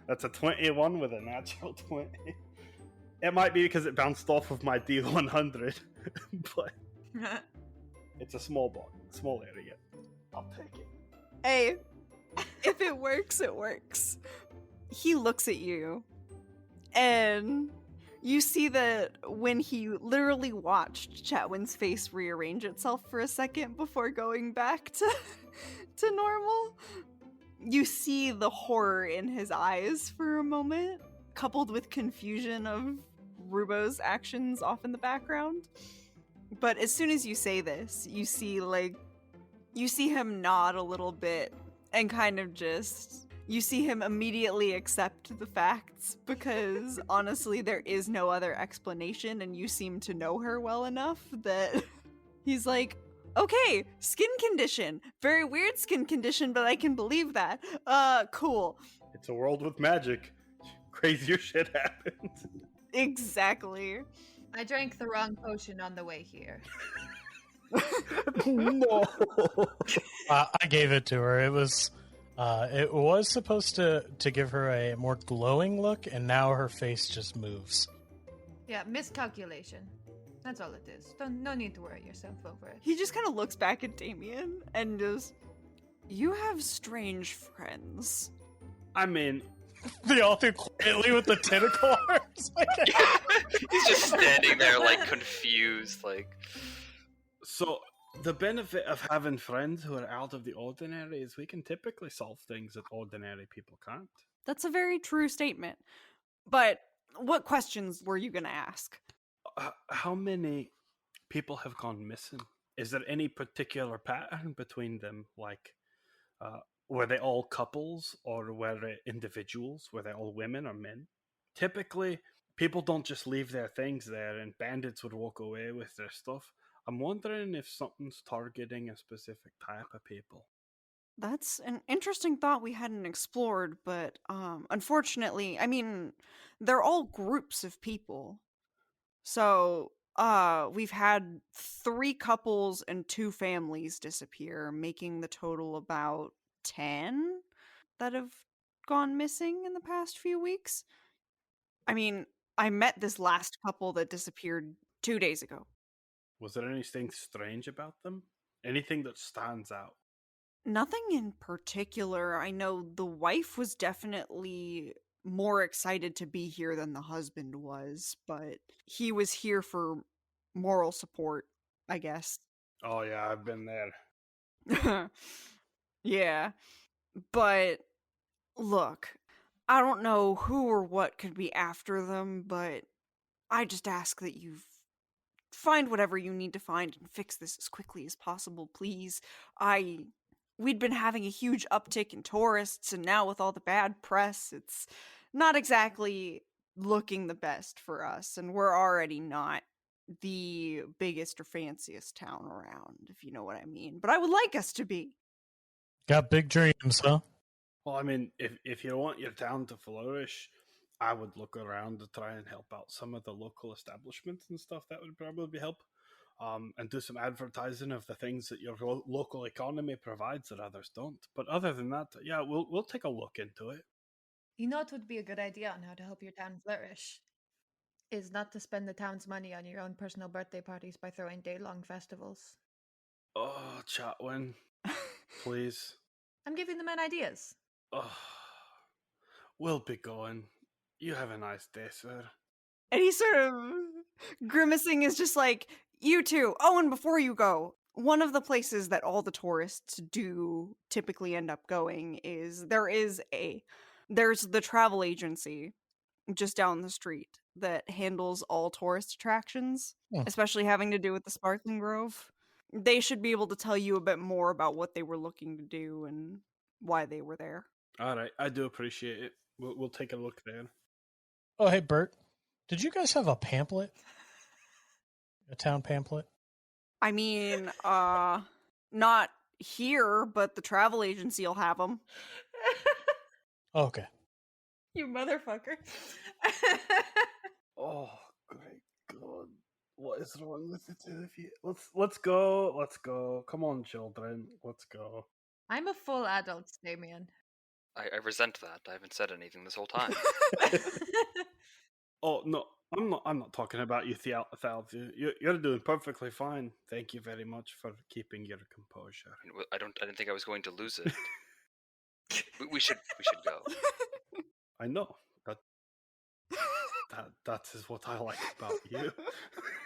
E: That's a 21 with a natural 20. It might be because it bounced off of my D100, but it's a small area. I'll take it.
A: Hey, if it works, it works. He looks at you, and you see that when he literally watched Chatwin's face rearrange itself for a second before going back to normal, you see the horror in his eyes for a moment, coupled with confusion of Rubo's actions off in the background. But as soon as you say this, you see him nod a little bit and kind of you see him immediately accept the facts, because honestly there is no other explanation, and you seem to know her well enough that he's like, okay, skin condition. Very weird skin condition, but I can believe that. Cool.
E: It's a world with magic. Crazier shit happens.
A: Exactly.
D: I drank the wrong potion on the way here.
E: No.
B: I gave it to her. It was supposed to give her a more glowing look, and now her face just moves.
D: Yeah, miscalculation. That's all it is. No need to worry yourself over it.
A: He just kind of looks back at Damian and goes, you have strange friends.
E: I mean,
B: They all do quietly with the tentacle arms.
C: He's just standing there, like, confused, like...
E: so the benefit of having friends who are out of the ordinary is we can typically solve things that ordinary people can't.
A: That's a very true statement. But what questions were you going to ask?
E: How many people have gone missing? Is there any particular pattern between them? Like, were they all couples, or were they individuals? Were they all women or men? Typically, people don't just leave their things there, and bandits would walk away with their stuff. I'm wondering if something's targeting a specific type of people.
A: That's an interesting thought we hadn't explored, but unfortunately, I mean, they're all groups of people. So, we've had 3 couples and 2 families disappear, making the total about 10 that have gone missing in the past few weeks. I mean, I met this last couple that disappeared 2 days ago.
E: Was there anything strange about them? Anything that stands out?
A: Nothing in particular. I know the wife was definitely more excited to be here than the husband was, but he was here for moral support, I guess.
E: Oh yeah, I've been there.
A: Yeah. But look, I don't know who or what could be after them, but I just ask that you find whatever you need to find and fix this as quickly as possible, please. We'd been having a huge uptick in tourists, and now with all the bad press, it's not exactly looking the best for us, and we're already not the biggest or fanciest town around, if you know what I mean. But I would like us to be.
B: Got big dreams, huh?
E: Well, I mean, if you want your town to flourish, I would look around to try and help out some of the local establishments and stuff. That would probably help. and do some advertising of the things that your local economy provides that others don't. But other than that, yeah, we'll take a look into it.
D: You know what would be a good idea on how to help your town flourish? Is not to spend the town's money on your own personal birthday parties by throwing day-long festivals.
E: Oh, Chatwin, please.
D: I'm giving the men ideas.
E: Oh, we'll be going. You have a nice day, sir.
A: And he's sort of grimacing, is just like, you two. Oh, and before you go, one of the places that all the tourists do typically end up going is there's the travel agency just down the street that handles all tourist attractions, especially having to do with the Sparkling Grove. They should be able to tell you a bit more about what they were looking to do and why they were there.
E: All right, I do appreciate it. We'll take a look there.
B: Oh, hey, Bert. Did you guys have a pamphlet? A town pamphlet?
A: I mean, not here, but the travel agency will have them.
B: Oh, okay.
D: You motherfucker.
E: Oh, great God. What is wrong with the two of you? Let's go. Let's go. Come on, children. Let's go.
D: I'm a full adult, Damian.
C: I resent that. I haven't said anything this whole time.
E: Oh no, I'm not talking about you, Thalvia. You're doing perfectly fine. Thank you very much for keeping your composure.
C: I didn't think I was going to lose it. we should go.
E: I know that is what I like about you.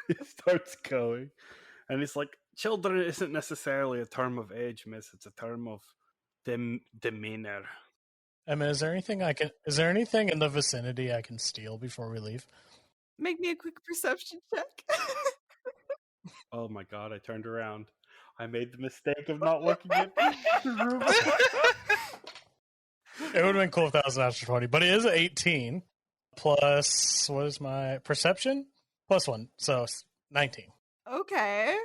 E: He starts going, and it's like, children isn't necessarily a term of age, miss. It's a term of demeanor.
B: I mean, is there anything in the vicinity I can steal before we leave?
A: Make me a quick perception check.
E: Oh my God! I turned around. I made the mistake of not looking at the room.
B: It would have been cool if that was an extra 20, but it is 18 plus, what is my perception? Plus 1, so 19.
A: Okay.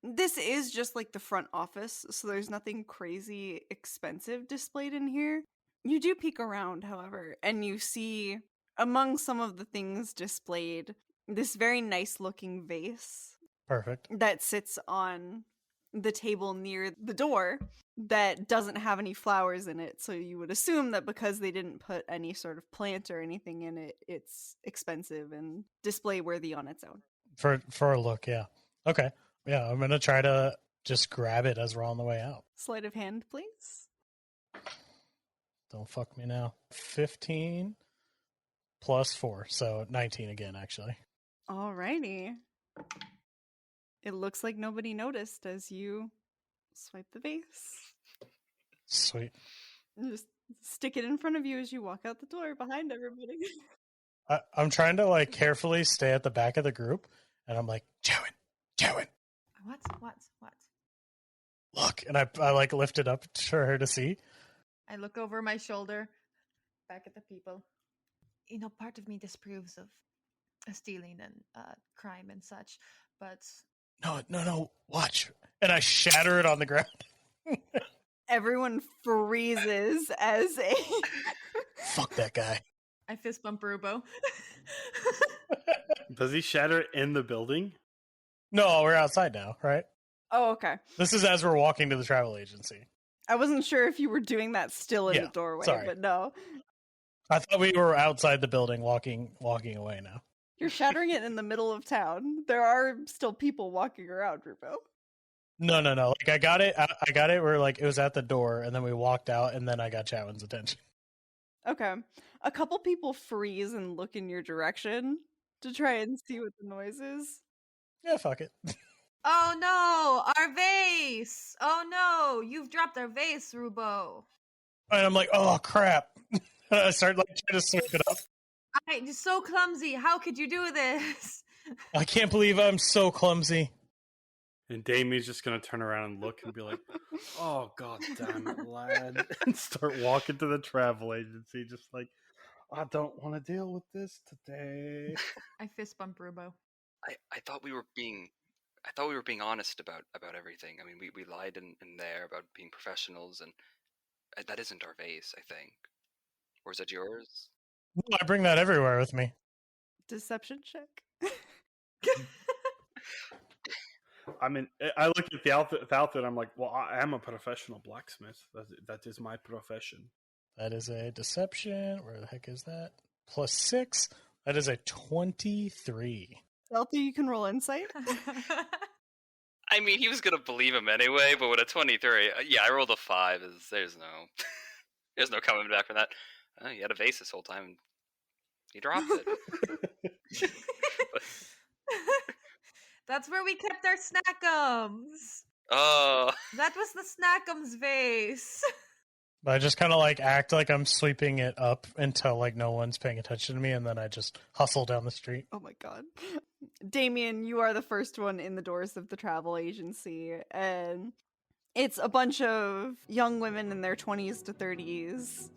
A: This is just like the front office, so there's nothing crazy expensive displayed in here. You do peek around, however, and you see among some of the things displayed this very nice looking vase.
B: Perfect.
A: That sits on the table near the door that doesn't have any flowers in it, so you would assume that because they didn't put any sort of plant or anything in it, it's expensive and display worthy on its own.
B: For a look, yeah. Okay. Yeah, I'm going to try to just grab it as we're on the way out.
A: Sleight of hand, please.
B: Don't fuck me now. 15 plus 4, so 19 again, actually.
A: Alrighty. It looks like nobody noticed as you swipe the vase.
B: Sweet.
A: And just stick it in front of you as you walk out the door behind everybody.
B: I'm trying to like carefully stay at the back of the group, and I'm like, Chatwin.
D: What?
B: Look, and I like lift it up for her to see.
D: I look over my shoulder, back at the people. You know, part of me disapproves of stealing and crime and such, but...
B: No, watch. And I shatter it on the ground.
A: Everyone freezes as a...
B: Fuck that guy.
D: I fist bump Rubo.
E: Does he shatter it in the building?
B: No, we're outside now, right?
A: Oh, okay.
B: This is as we're walking to the travel agency.
A: I wasn't sure if you were doing that still in the doorway,
B: sorry.
A: but no.
B: I thought we were outside the building walking away now.
A: You're shattering it in the middle of town. There are still people walking around, Rubo.
B: No. Like I got it where like it was at the door, and then we walked out, and then I got Chatwin's attention.
A: Okay. A couple people freeze and look in your direction to try and see what the noise is.
B: Yeah, fuck it.
D: Oh no, our vase! Oh no, you've dropped our vase, Rubo.
B: And I'm like, oh crap. I started like trying to sweep it up.
D: You're so clumsy. How could you do this?
B: I can't believe I'm so clumsy.
E: And Damien's just gonna turn around and look and be like, "Oh God damn it, lad!" and start walking to the travel agency, just like, "I don't want to deal with this today."
D: I fist bump Rubo.
C: I thought we were being honest about everything. I mean, we lied in there about being professionals, and that isn't our vase, I think. Or is it yours?
B: No, I bring that everywhere with me.
A: Deception check.
E: I mean, I look at the outfit. I'm like, well, I am a professional blacksmith. That is my profession.
B: That is a deception. Where the heck is that? +6. That is a 23.
A: Delta, you can roll insight.
C: I mean, he was gonna believe him anyway, but with a 23, yeah, I rolled a 5. There's no coming back from that. He had a vase this whole time. And he dropped it.
D: That's where we kept our snackums.
C: Oh,
D: That was the snackums vase.
B: But I just kind of like act like I'm sweeping it up until like no one's paying attention to me, and then I just hustle down the street.
A: Oh my god. Damian, you are the first one in the doors of the travel agency, and it's a bunch of young women in their 20s to 30s,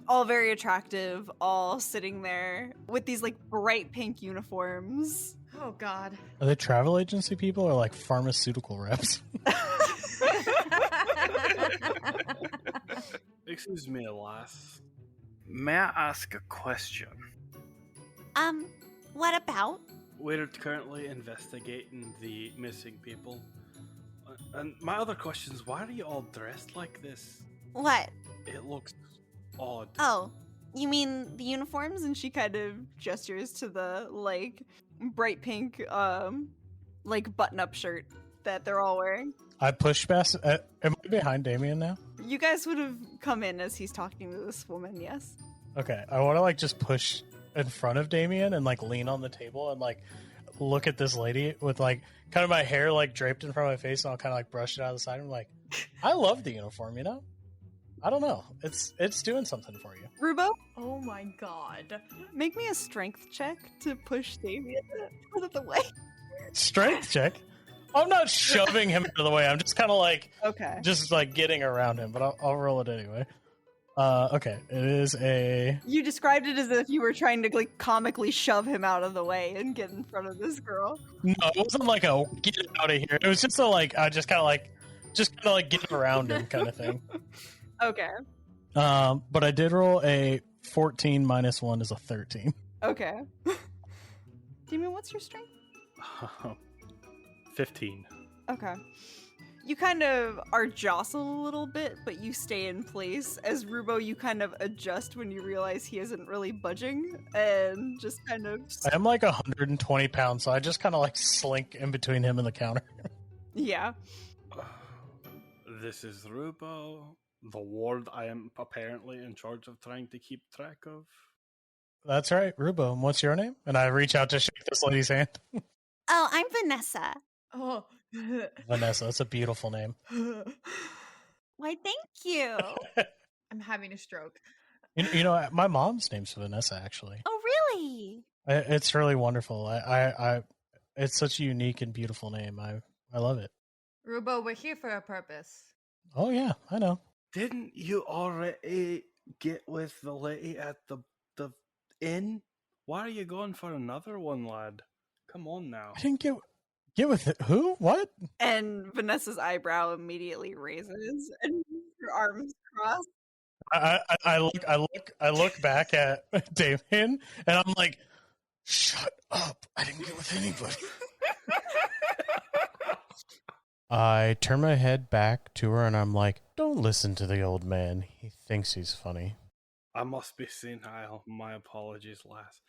A: all very attractive, all sitting there with these like bright pink uniforms.
D: Oh god.
B: Are they travel agency people or like pharmaceutical reps?
E: Excuse me, lass. May I ask a question?
G: What about?
E: We're currently investigating the missing people. And my other question is, why are you all dressed like this?
G: What?
E: It looks odd.
G: Oh, you mean the uniforms?
A: And she kind of gestures to the like bright pink like button-up shirt that they're all wearing.
B: I push past. Am I behind Damian now?
A: You guys would have come in as he's talking to this woman, yes?
B: Okay, I want to like just push in front of Damian and like lean on the table and like look at this lady with like kind of my hair like draped in front of my face, and I'll kind of like brush it out of the side. And I'm like, I love the uniform, you know. I don't know, it's doing something for you.
A: Rubo,
D: Oh my god.
A: make me a strength check to push Damian out of the way.
B: Strength check. I'm not shoving him out of the way. I'm just kind of like
A: Okay.
B: just like getting around him, but I'll roll it anyway. Okay, it is a.
A: You described it as if you were trying to like comically shove him out of the way and get in front of this girl.
B: No, it wasn't like a get out of here. It was just a like I just kind of like get around him kind of thing.
A: Okay.
B: But I did roll a 14 minus 1 is a 13.
A: Okay. Damian, what's your strength?
E: 15.
A: Okay. You kind of are jostled a little bit, but you stay in place. As Rubo, you kind of adjust when you realize he isn't really budging and just kind of.
B: I am like 120 pounds, so I just kind of like slink in between him and the counter.
A: Yeah.
E: This is Rubo, the ward I am apparently in charge of trying to keep track of.
B: That's right, Rubo. And what's your name? And I reach out to shake this lady's hand.
G: Oh, I'm Vanessa.
D: Oh.
B: Vanessa, that's a beautiful name.
G: Why, thank you.
D: I'm having a stroke.
B: You know, my mom's name's Vanessa, actually.
G: Oh, really?
B: It's really wonderful. It's such a unique and beautiful name. I love it.
D: Rubo, we're here for a purpose.
B: Oh yeah, I know.
E: Didn't you already get with the lady at the inn? Why are you going for another one, lad? Come on now.
B: I didn't get with it. Who? What?
A: And Vanessa's eyebrow immediately raises and her arms crossed.
B: I look back at Damian and I'm like, shut up. I didn't get with anybody. I turn my head back to her and I'm like, don't listen to the old man. He thinks he's funny.
E: I must be senile. My apologies, lass.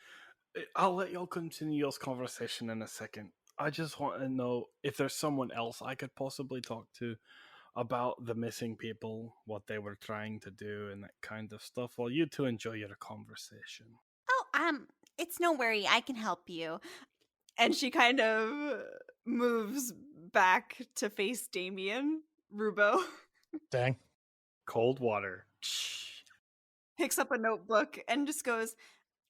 E: I'll let y'all continue y'all's conversation in a second. I just want to know if there's someone else I could possibly talk to about the missing people, what they were trying to do, and that kind of stuff, while you two enjoy your conversation.
G: Oh, it's no worry. I can help you.
A: And she kind of moves back to face Damian. Rubo
B: Dang.
E: Cold water.
A: picks up a notebook and just goes,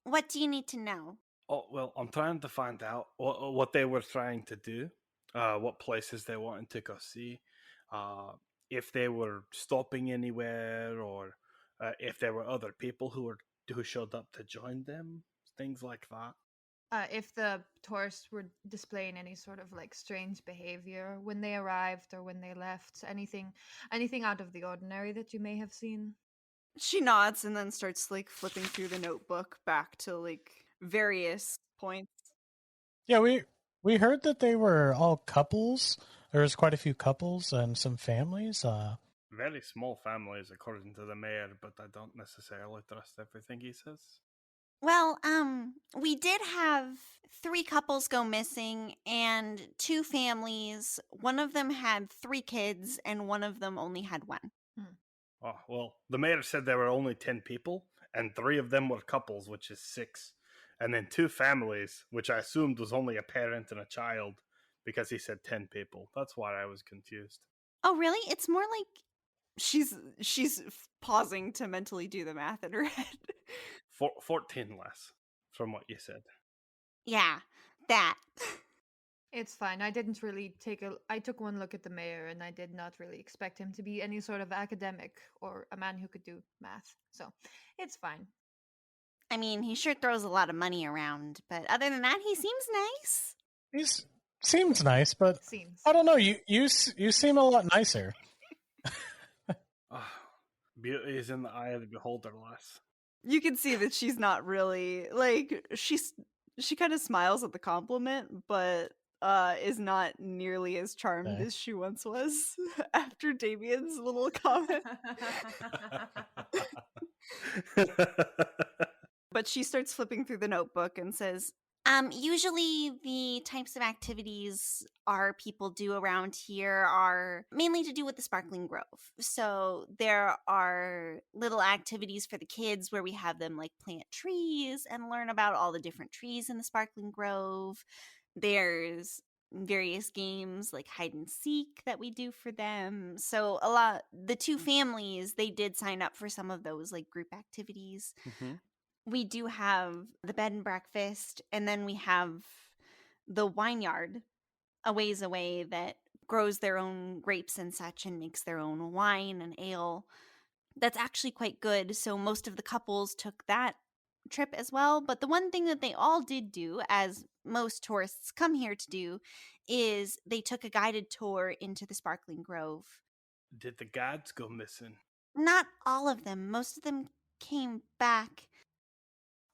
G: What do you need to know?
E: Oh, well, I'm trying to find out what they were trying to do, what places they wanted to go see, if they were stopping anywhere, or if there were other people who showed up to join them, things like that.
D: If the tourists were displaying any sort of like strange behavior when they arrived or when they left, anything out of the ordinary that you may have seen.
A: She nods and then starts like flipping through the notebook back to like various points.
B: Yeah, we heard that they were all couples. There's quite a few couples and some families.
E: Very small families, according to the mayor, but I don't necessarily trust everything he says.
G: Well, we did have 3 couples go missing and 2 families. One of them had 3 kids and one of them only had 1.
E: Oh, well, the mayor said there were only 10 people, and 3 of them were couples, which is 6. And then 2 families, which I assumed was only a parent and a child, because he said 10 people. That's why I was confused.
G: Oh, really? It's more like
A: She's pausing to mentally do the math in her head.
E: 14 less, from what you said.
G: yeah, that.
D: It's fine. I didn't really I took one look at the mayor and I did not really expect him to be any sort of academic or a man who could do math. So, it's fine.
G: I mean, he sure throws a lot of money around, but other than that, he seems nice.
B: He seems nice, but
D: Seems.
B: I don't know. You seem a lot nicer.
E: Beauty is in the eye of the beholder, lass.
A: You can see that she's not really like she kind of smiles at the compliment, but is not nearly as charmed
B: Okay.
A: as she once was after Damian's little comment. But she starts flipping through the notebook and says,
G: Usually the types of activities our people do around here are mainly to do with the Sparkling Grove. So there are little activities for the kids where we have them like plant trees and learn about all the different trees in the Sparkling Grove. There's various games like hide and seek that we do for them. So the 2 families, they did sign up for some of those like group activities. We do have the bed and breakfast, and then we have the wineyard a ways away that grows their own grapes and such and makes their own wine and ale. That's actually quite good. So most of the couples took that trip as well. But the one thing that they all did do, as most tourists come here to do, is they took a guided tour into the Sparkling Grove.
E: Did the guards go missing?
G: Not all of them. Most of them came back.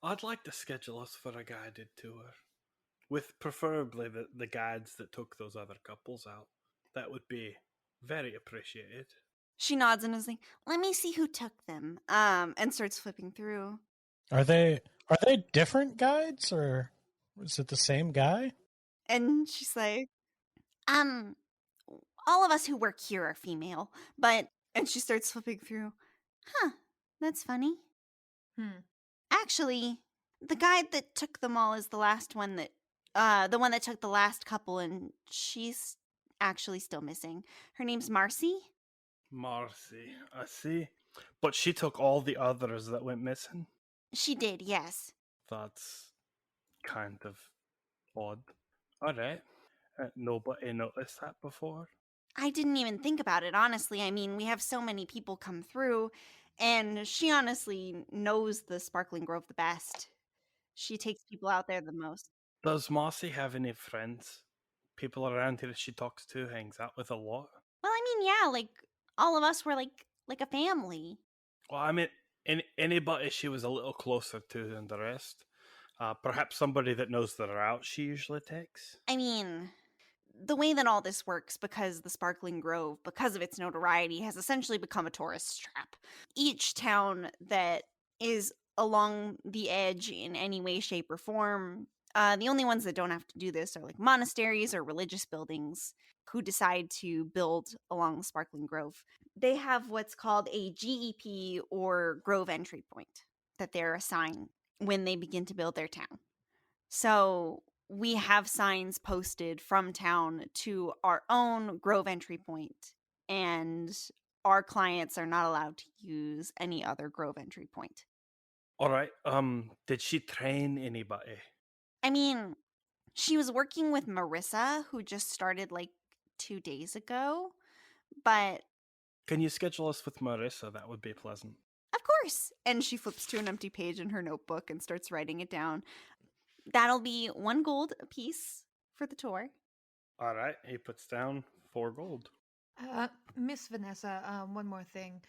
E: I'd like to schedule us for a guided tour. With preferably the guides that took those other couples out. That would be very appreciated.
G: She nods and is like, let me see who took them.
A: and starts flipping through.
B: Are they different guides or is it the same guy?
A: And she's like,
G: All of us who work here are female, but
A: and she starts flipping through.
G: that's funny.
D: Hmm.
G: Actually, the guide that took them all is the last one the one that took the last couple, and she's actually still missing. Her name's Marcy.
E: Marcy, I see. But she took all the others that went missing?
G: She did, yes.
E: That's kind of odd. Alright. Nobody noticed that before?
G: I didn't even think about it, honestly. I mean, we have so many people come through, and she honestly knows the Sparkling Grove the best. She takes people out there the most.
E: Does Marcy have any friends? People around here she talks to, hangs out with a lot?
G: Well, I mean, yeah, like all of us were like a family.
E: Well, I mean, anybody she was a little closer to than the rest. Perhaps somebody that knows the route she usually takes.
G: I mean, the way that all this works, because the Sparkling Grove, because of its notoriety, has essentially become a tourist trap. Each town that is along the edge in any way, shape, or form, the only ones that don't have to do this are like monasteries or religious buildings who decide to build along the Sparkling Grove. They have what's called a GEP or Grove Entry Point that they're assigned when they begin to build their town. So we have signs posted from town to our own Grove Entry Point, and our clients are not allowed to use any other Grove Entry Point.
E: Alright, did she train anybody?
G: I mean, she was working with Marissa, who just started like 2 days ago, but
E: Can you schedule us with Marissa? That would be pleasant.
G: of course,
A: And she flips to an empty page in her notebook and starts writing it down.
G: that'll be 1 gold apiece for the tour.
E: Alright, he puts down 4 gold.
D: Miss Vanessa, one more thing.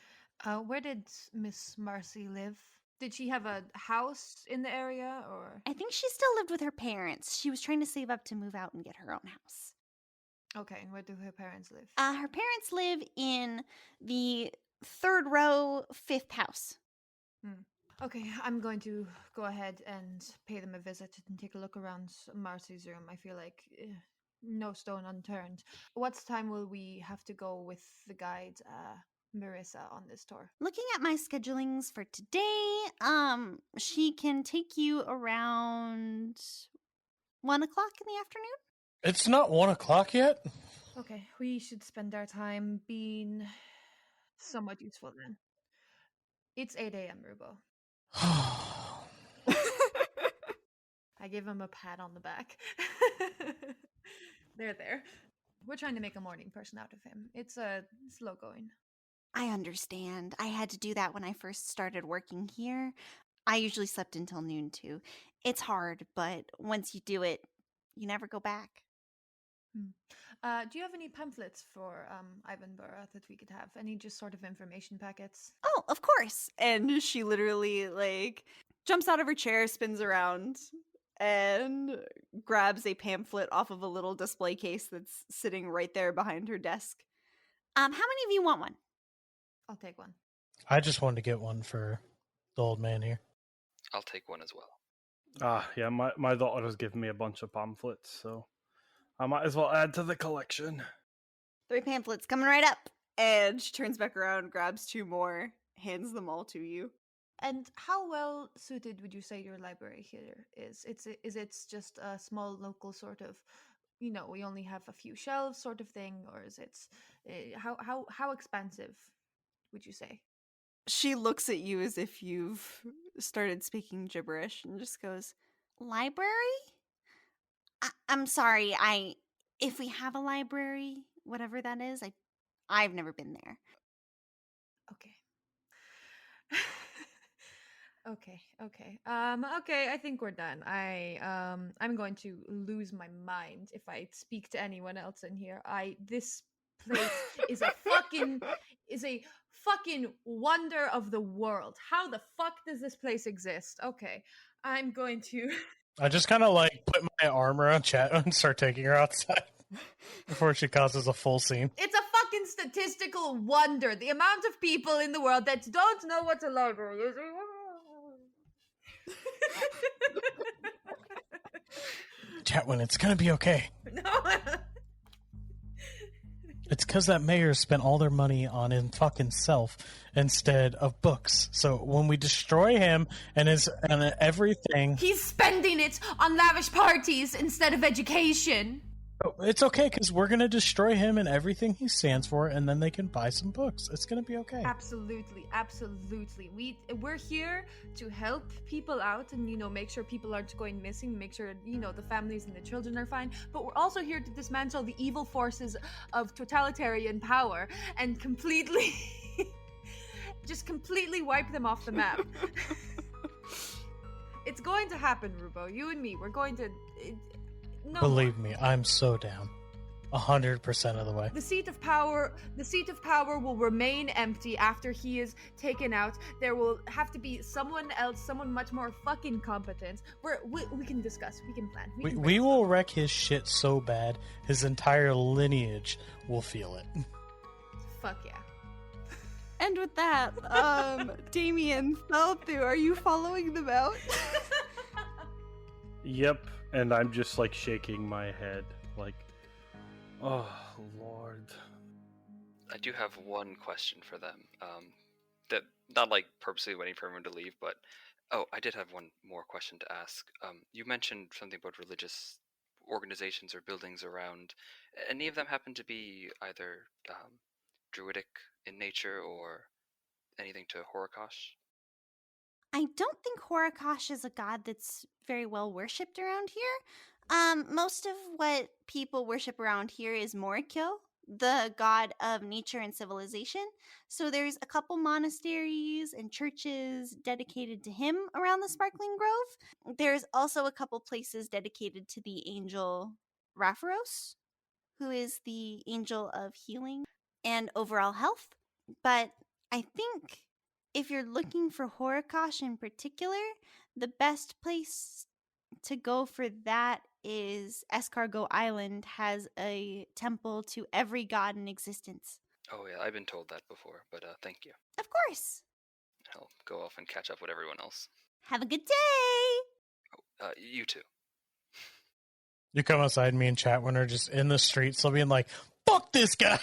D: Where did Miss Marcy live? Did she have a house in the area, or?
G: I think she still lived with her parents. She was trying to save up to move out and get her own house.
D: Okay, and where do her parents live?
G: Her parents live in the 3rd row, 5th house.
D: Okay, I'm going to go ahead and pay them a visit and take a look around Marcy's room. I feel like no stone unturned. What time will we have to go with the guide, Marissa, on this tour?
G: Looking at my schedulings for today, she can take you around 1 o'clock in the afternoon.
B: It's not 1 o'clock yet.
D: Okay, we should spend our time being somewhat useful then. It's 8 a.m., Rubo. I give him a pat on the back. There. We're trying to make a morning person out of him. It's slow going.
G: I understand. I had to do that when I first started working here. I usually slept until noon too. It's hard, but once you do it, you never go back.
D: Do you have any pamphlets for Ivenburra that we could have? Any just sort of information packets?
G: Oh, of course. And she literally jumps out of her chair, spins around, and grabs a pamphlet off of a little display case that's sitting right there behind her desk. How many of you want one?
D: I'll take one.
B: I just wanted to get one for the old man here.
C: I'll take one as well.
E: Yeah, my daughter has given me a bunch of pamphlets, so I might as well add to the collection.
G: 3 pamphlets coming right up. And she turns back around, grabs 2 more, hands them all to you.
D: And how well suited would you say your library here is? Is it just a small local sort of, we only have a few shelves sort of thing, or is it how expansive would you say?
A: She looks at you as if you've started speaking gibberish and just goes,
G: Library? I'm sorry. If we have a library, whatever that is, I've never been there.
D: Okay. Okay. I think we're done. I'm going to lose my mind if I speak to anyone else in here. This place is a fucking wonder of the world. How the fuck does this place exist? Okay. I'm going to
B: I just kind of put my arm around Chatwin and start taking her outside before she causes a full scene.
D: It's a fucking statistical wonder. The amount of people in the world that don't know what a library is.
B: Chatwin, it's gonna be okay.
D: No.
B: It's because that mayor spent all their money on his fucking self instead of books. So when we destroy him and everything,
D: He's spending it on lavish parties instead of education.
B: it's okay because we're gonna destroy him and everything he stands for, and then they can buy some books. It's gonna be okay.
D: Absolutely. We're here to help people out and make sure people aren't going missing, make sure the families and the children are fine. But we're also here to dismantle the evil forces of totalitarian power and completely wipe them off the map. It's going to happen, Rubo. You and me, we're going to. No
B: Believe me, I'm so down. 100% of the way.
D: The seat of power will remain empty after he is taken out. There will have to be someone else, someone much more fucking competent. We can discuss. We can plan.
B: We will wreck his shit so bad, his entire lineage will feel it.
D: Fuck yeah.
A: and with that, Damian, Felthu, are you following them out?
E: Yep, and I'm just shaking my head, oh Lord.
C: I do have one question for them. That not purposely waiting for everyone to leave, but I did have one more question to ask. You mentioned something about religious organizations or buildings around. Any of them happen to be either druidic in nature or anything to Horikosh?
G: I don't think Horikosh is a god that's very well worshipped around here. Most of what people worship around here is Morikyo, the god of nature and civilization. So there's a couple monasteries and churches dedicated to him around the Sparkling Grove. There's also a couple places dedicated to the angel Rapharos, who is the angel of healing and overall health. But I think if you're looking for Horikosh in particular, the best place to go for that is Escargot Island has a temple to every god in existence.
C: Oh yeah, I've been told that before, but thank you.
G: Of course.
C: I'll go off and catch up with everyone else.
G: Have a good day.
C: You too.
B: You come outside, me and Chatwin are just in the street, still being like, fuck this guy!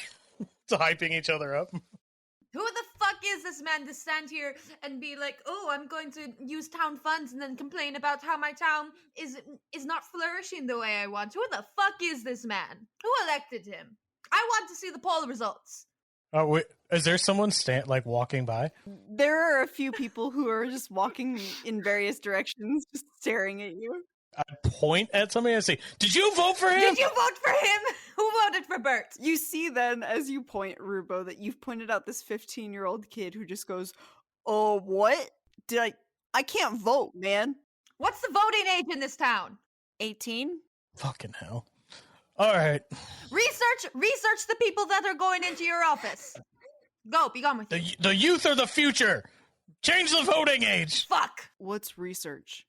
B: Hyping each other up.
D: Who the fuck is this man to stand here and be like, oh, I'm going to use town funds and then complain about how my town is not flourishing the way I want? Who the fuck is this man? Who elected him? I want to see the poll results.
B: Oh, wait, is there someone walking by?
A: There are a few people who are just walking in various directions, just staring at you.
B: I point at somebody and say, did you vote for him?
D: Did you vote for him? Who voted for Bert?
A: You see then, as you point, Rubo, that you've pointed out this 15-year-old kid who just goes, oh, what? I can't vote, man.
D: What's the voting age in this town?
A: 18?
B: Fucking hell. All right.
D: Research the people that are going into your office. Go, be gone with you.
B: The youth are the future. Change the voting age.
D: Fuck.
A: What's research?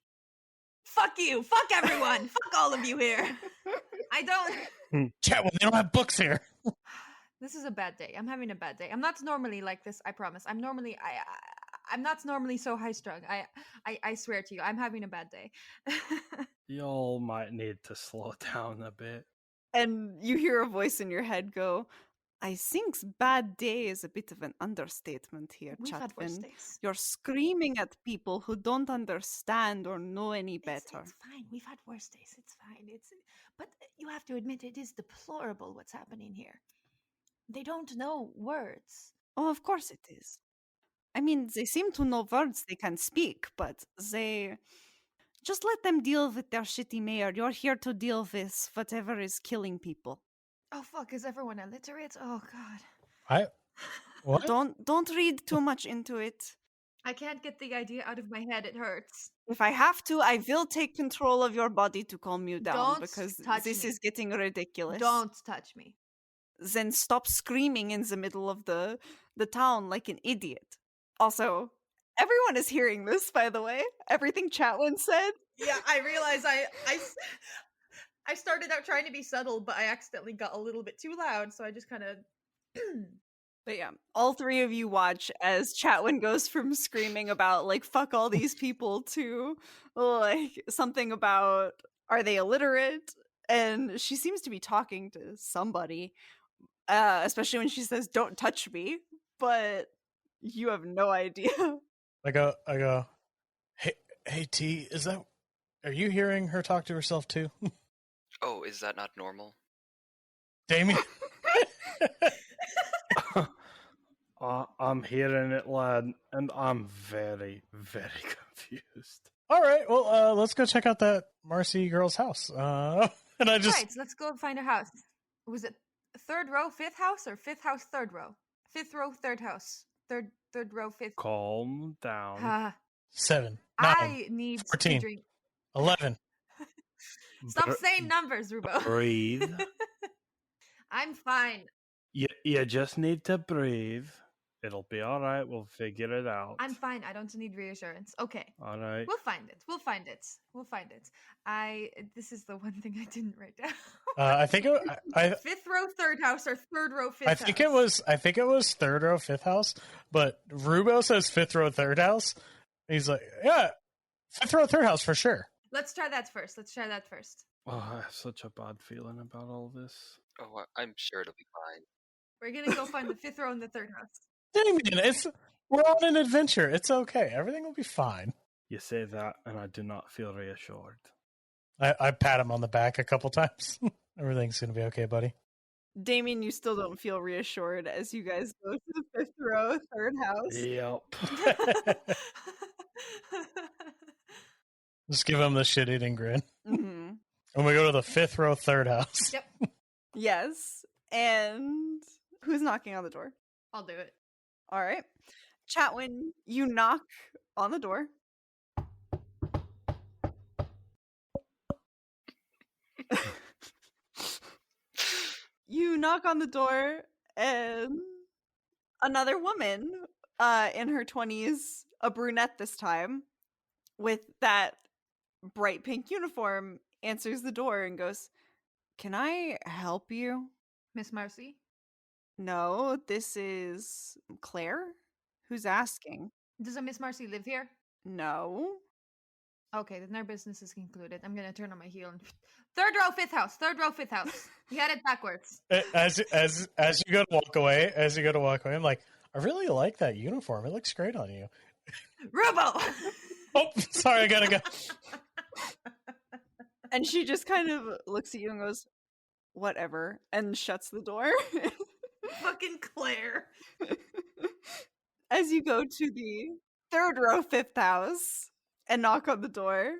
D: Fuck you. Fuck everyone. Fuck all of you here. I don't...
B: Chatwin, they don't have books here.
D: This is a bad day. I'm having a bad day. I'm not normally like this, I promise. I'm not normally so high strung. I swear to you, I'm having a bad day.
E: Y'all might need to slow down a bit.
A: And you hear a voice in your head go, I think's bad day is a bit of an understatement here,
D: We've had worse
A: Chatwin.
D: days.
A: You're screaming at people who don't understand or know any better.
D: It's fine. We've had worse days. It's fine. But you have to admit it is deplorable what's happening here. They don't know words.
A: Oh, of course it is. I mean, they seem to know words they can speak, but they... Just let them deal with their shitty mayor. You're here to deal with whatever is killing people.
D: Oh fuck! Is everyone illiterate? Oh god.
B: What?
A: Don't read too much into it.
D: I can't get the idea out of my head. It hurts.
A: If I have to, I will take control of your body to calm you down
D: Don't
A: because
D: touch
A: this
D: me.
A: is getting ridiculous.
D: Don't touch me.
A: Then stop screaming in the middle of the town like an idiot. Also, everyone is hearing this, by the way. Everything Chatwin said.
D: Yeah, I realize I started out trying to be subtle, but I accidentally got a little bit too loud, so I just kind of...
A: But yeah, all three of you watch as Chatwin goes from screaming about, like, fuck all these people to, like, something about, are they illiterate? And she seems to be talking to somebody, especially when she says, don't touch me, but you have no idea.
B: I go, hey T, are you hearing her talk to herself too?
C: Oh, is that not normal?
B: Damian?
E: I'm hearing it, lad, and I'm very, very confused.
B: All right, well, let's go check out that Marcy girl's house. And I just...
D: Right, so let's go find a house. Was it third row, fifth house, or fifth house, third row? Fifth row, third house. Third row, fifth.
E: Calm down.
B: 7, 9,
D: I need
B: 14.
D: to drink.
B: 11.
D: Stop saying numbers, Rubo.
E: Breathe.
D: I'm fine.
E: You just need to breathe. It'll be all right. We'll figure it out.
D: I'm fine. I don't need reassurance. Okay.
E: All right.
D: We'll find it. We'll find it. We'll find it. This is the one thing I didn't write down.
B: I think
D: Fifth row, third house, or third row, fifth
B: I
D: house.
B: think it was third row, fifth house, but Rubo says fifth row, third house. He's like, yeah, fifth row, third house for sure.
D: Let's try that first.
E: Oh, I have such a bad feeling about all this.
C: Oh, I'm sure it'll be fine.
D: We're gonna go find the fifth row and the third house.
B: Damian, we're on an adventure. It's okay. Everything will be fine.
E: You say that, and I do not feel reassured.
B: I pat him on the back a couple times. Everything's gonna be okay, buddy.
A: Damien, you still don't feel reassured as you guys go to the fifth row, third house.
E: Yep.
B: Just give him the shit-eating grin.
A: Mm-hmm.
B: When we go to the fifth row, third house.
D: Yep.
A: Yes. And who's knocking on the door?
D: I'll do it.
A: All right. Chatwin, you knock on the door. You knock on the door, and another woman in her 20s, a brunette this time, with that bright pink uniform, answers the door and goes, "Can I help you?"
D: Miss Marcy?
A: No, this is Claire. Who's asking?
D: Does a Miss Marcy live here?
A: No.
D: Okay, then our business is concluded. I'm gonna turn on my heel and third row, fifth house. Third row, fifth house. You had it backwards.
B: As you go to walk away, I'm like, I really like that uniform. It looks great on you.
D: Rubo!
B: Oh, sorry, I gotta go.
A: And she just kind of looks at you and goes, "Whatever," and shuts the door.
D: Fucking Claire.
A: As you go to the third row, fifth house, and knock on the door,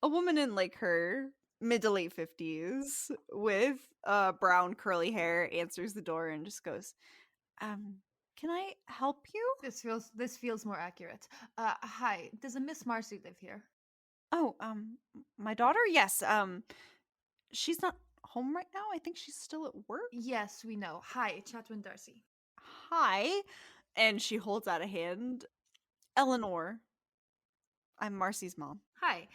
A: a woman in like her mid to late 50s with brown curly hair answers the door and just goes, "Can I help you?"
D: This feels more accurate. Hi. Does a Miss Marcy live here?
A: "Oh, my daughter? Yes. She's not home right now. I think she's still at work."
D: Yes, we know. Hi, Chatwin Darcy.
A: "Hi." And she holds out a hand. "Eleanor. I'm Marcy's mom."
D: Hi.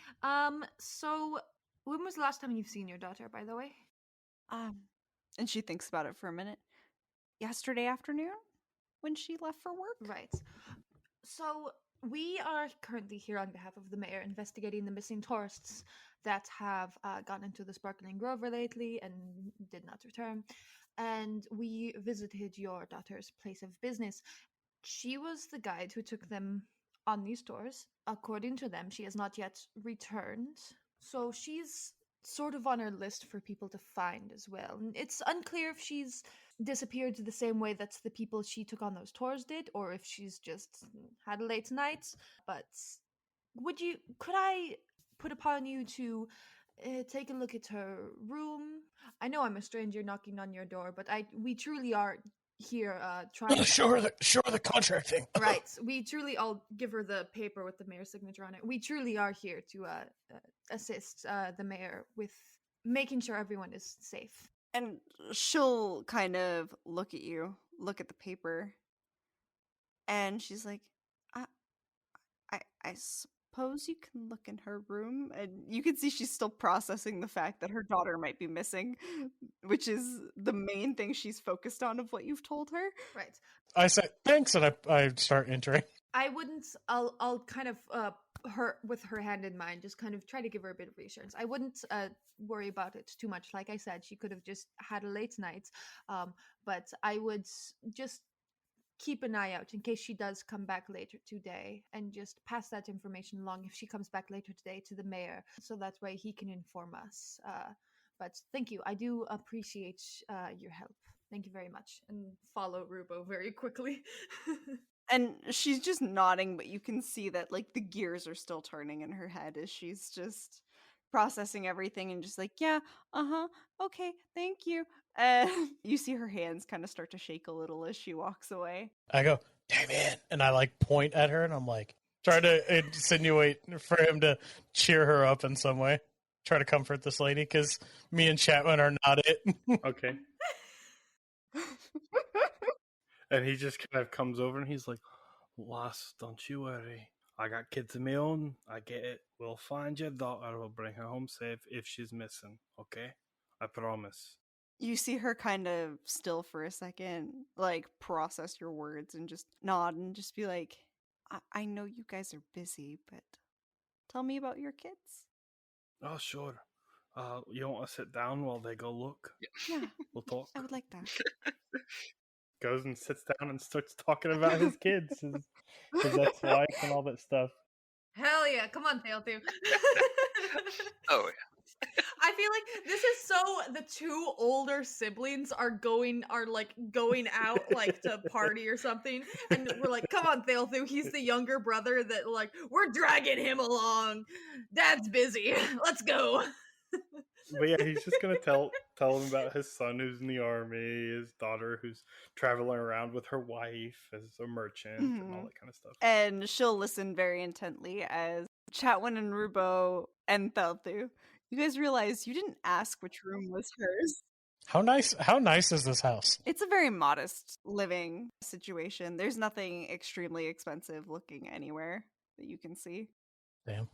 D: So when was the last time you've seen your daughter, by the way?
A: And she thinks about it for a minute. "Yesterday afternoon when she left for work."
D: Right. So we are currently here on behalf of the mayor investigating the missing tourists that have gone into the Sparkling Grove lately and did not return. And we visited your daughter's place of business. She was the guide who took them on these tours. According to them, she has not yet returned. So she's sort of on our list for people to find as well. It's unclear if she's disappeared the same way that the people she took on those tours did, or if she's just had a late night. But could I put upon you to take a look at her room? I know I'm a stranger knocking on your door, but we truly are here trying
B: Sure, the contract thing.
D: Right. We truly, I'll give her the paper with the mayor's signature on it. We truly are here to assist the mayor with making sure everyone is safe.
A: And she'll kind of look at you, look at the paper, and she's like, I suppose you can look in her room." And you can see she's still processing the fact that her daughter might be missing, which is the main thing she's focused on of what you've told her.
D: Right.
B: I say thanks, and I start entering.
D: I wouldn't, I'll kind of, her with her hand in mine, just kind of try to give her a bit of reassurance. I wouldn't worry about it too much. Like I said, she could have just had a late night, but I would just keep an eye out in case she does come back later today, and just pass that information along if she comes back later today to the mayor, so that way he can inform us. But thank you. I do appreciate your help. Thank you very much. And follow Rubo very quickly.
A: And she's just nodding, but you can see that like the gears are still turning in her head as she's just processing everything and just like, "Yeah, okay, thank you." And you see her hands kind of start to shake a little as she walks away.
B: I go, Damian, and I like point at her, and I'm like, try to insinuate for him to cheer her up in some way. Try to comfort this lady, because me and Chatwin are not it.
E: Okay. And he just kind of comes over and he's like, "Lass, don't you worry. I got kids of my own. I get it. We'll find your daughter. We'll bring her home safe if she's missing. Okay? I promise."
A: You see her kind of still for a second, like process your words and just nod and just be like, I know you guys are busy, but tell me about your kids."
E: "Oh, sure. You want to sit down while they go look?
A: "Yeah,
E: We'll talk."
A: I would like that."
E: Goes and sits down and starts talking about his kids, his ex-wife and all that stuff.
D: Hell yeah. Come on, Thailthu.
C: Oh yeah.
D: I feel like this is so the two older siblings are going out like to party or something, and we're like, "Come on, Thailthu, he's the younger brother that like we're dragging him along. Dad's busy. Let's go."
E: But yeah, he's just gonna tell him about his son who's in the army, his daughter who's traveling around with her wife as a merchant, and all that kind of stuff.
A: And she'll listen very intently as Chatwin and Rubo and Thelthu, you guys realize you didn't ask which room was hers.
B: How nice is this house?
A: It's a very modest living situation. There's nothing extremely expensive looking anywhere that you can see.
B: Damn.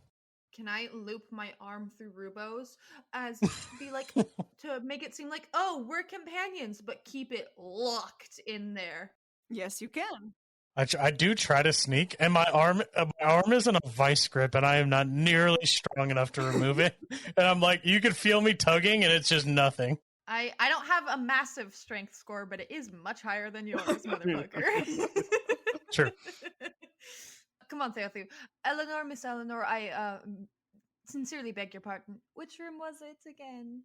D: Can I loop my arm through Rubo's as be like to make it seem like, oh, we're companions, but keep it locked in there?
A: Yes, you can.
B: I do try to sneak, and my arm is in a vice grip, and I am not nearly strong enough to remove it. And I'm like, you could feel me tugging, and it's just nothing.
D: I don't have a massive strength score, but it is much higher than yours, motherfucker.
B: True.
D: Come on, Theothu. Eleanor, Miss Eleanor, I sincerely beg your pardon. Which room was it again?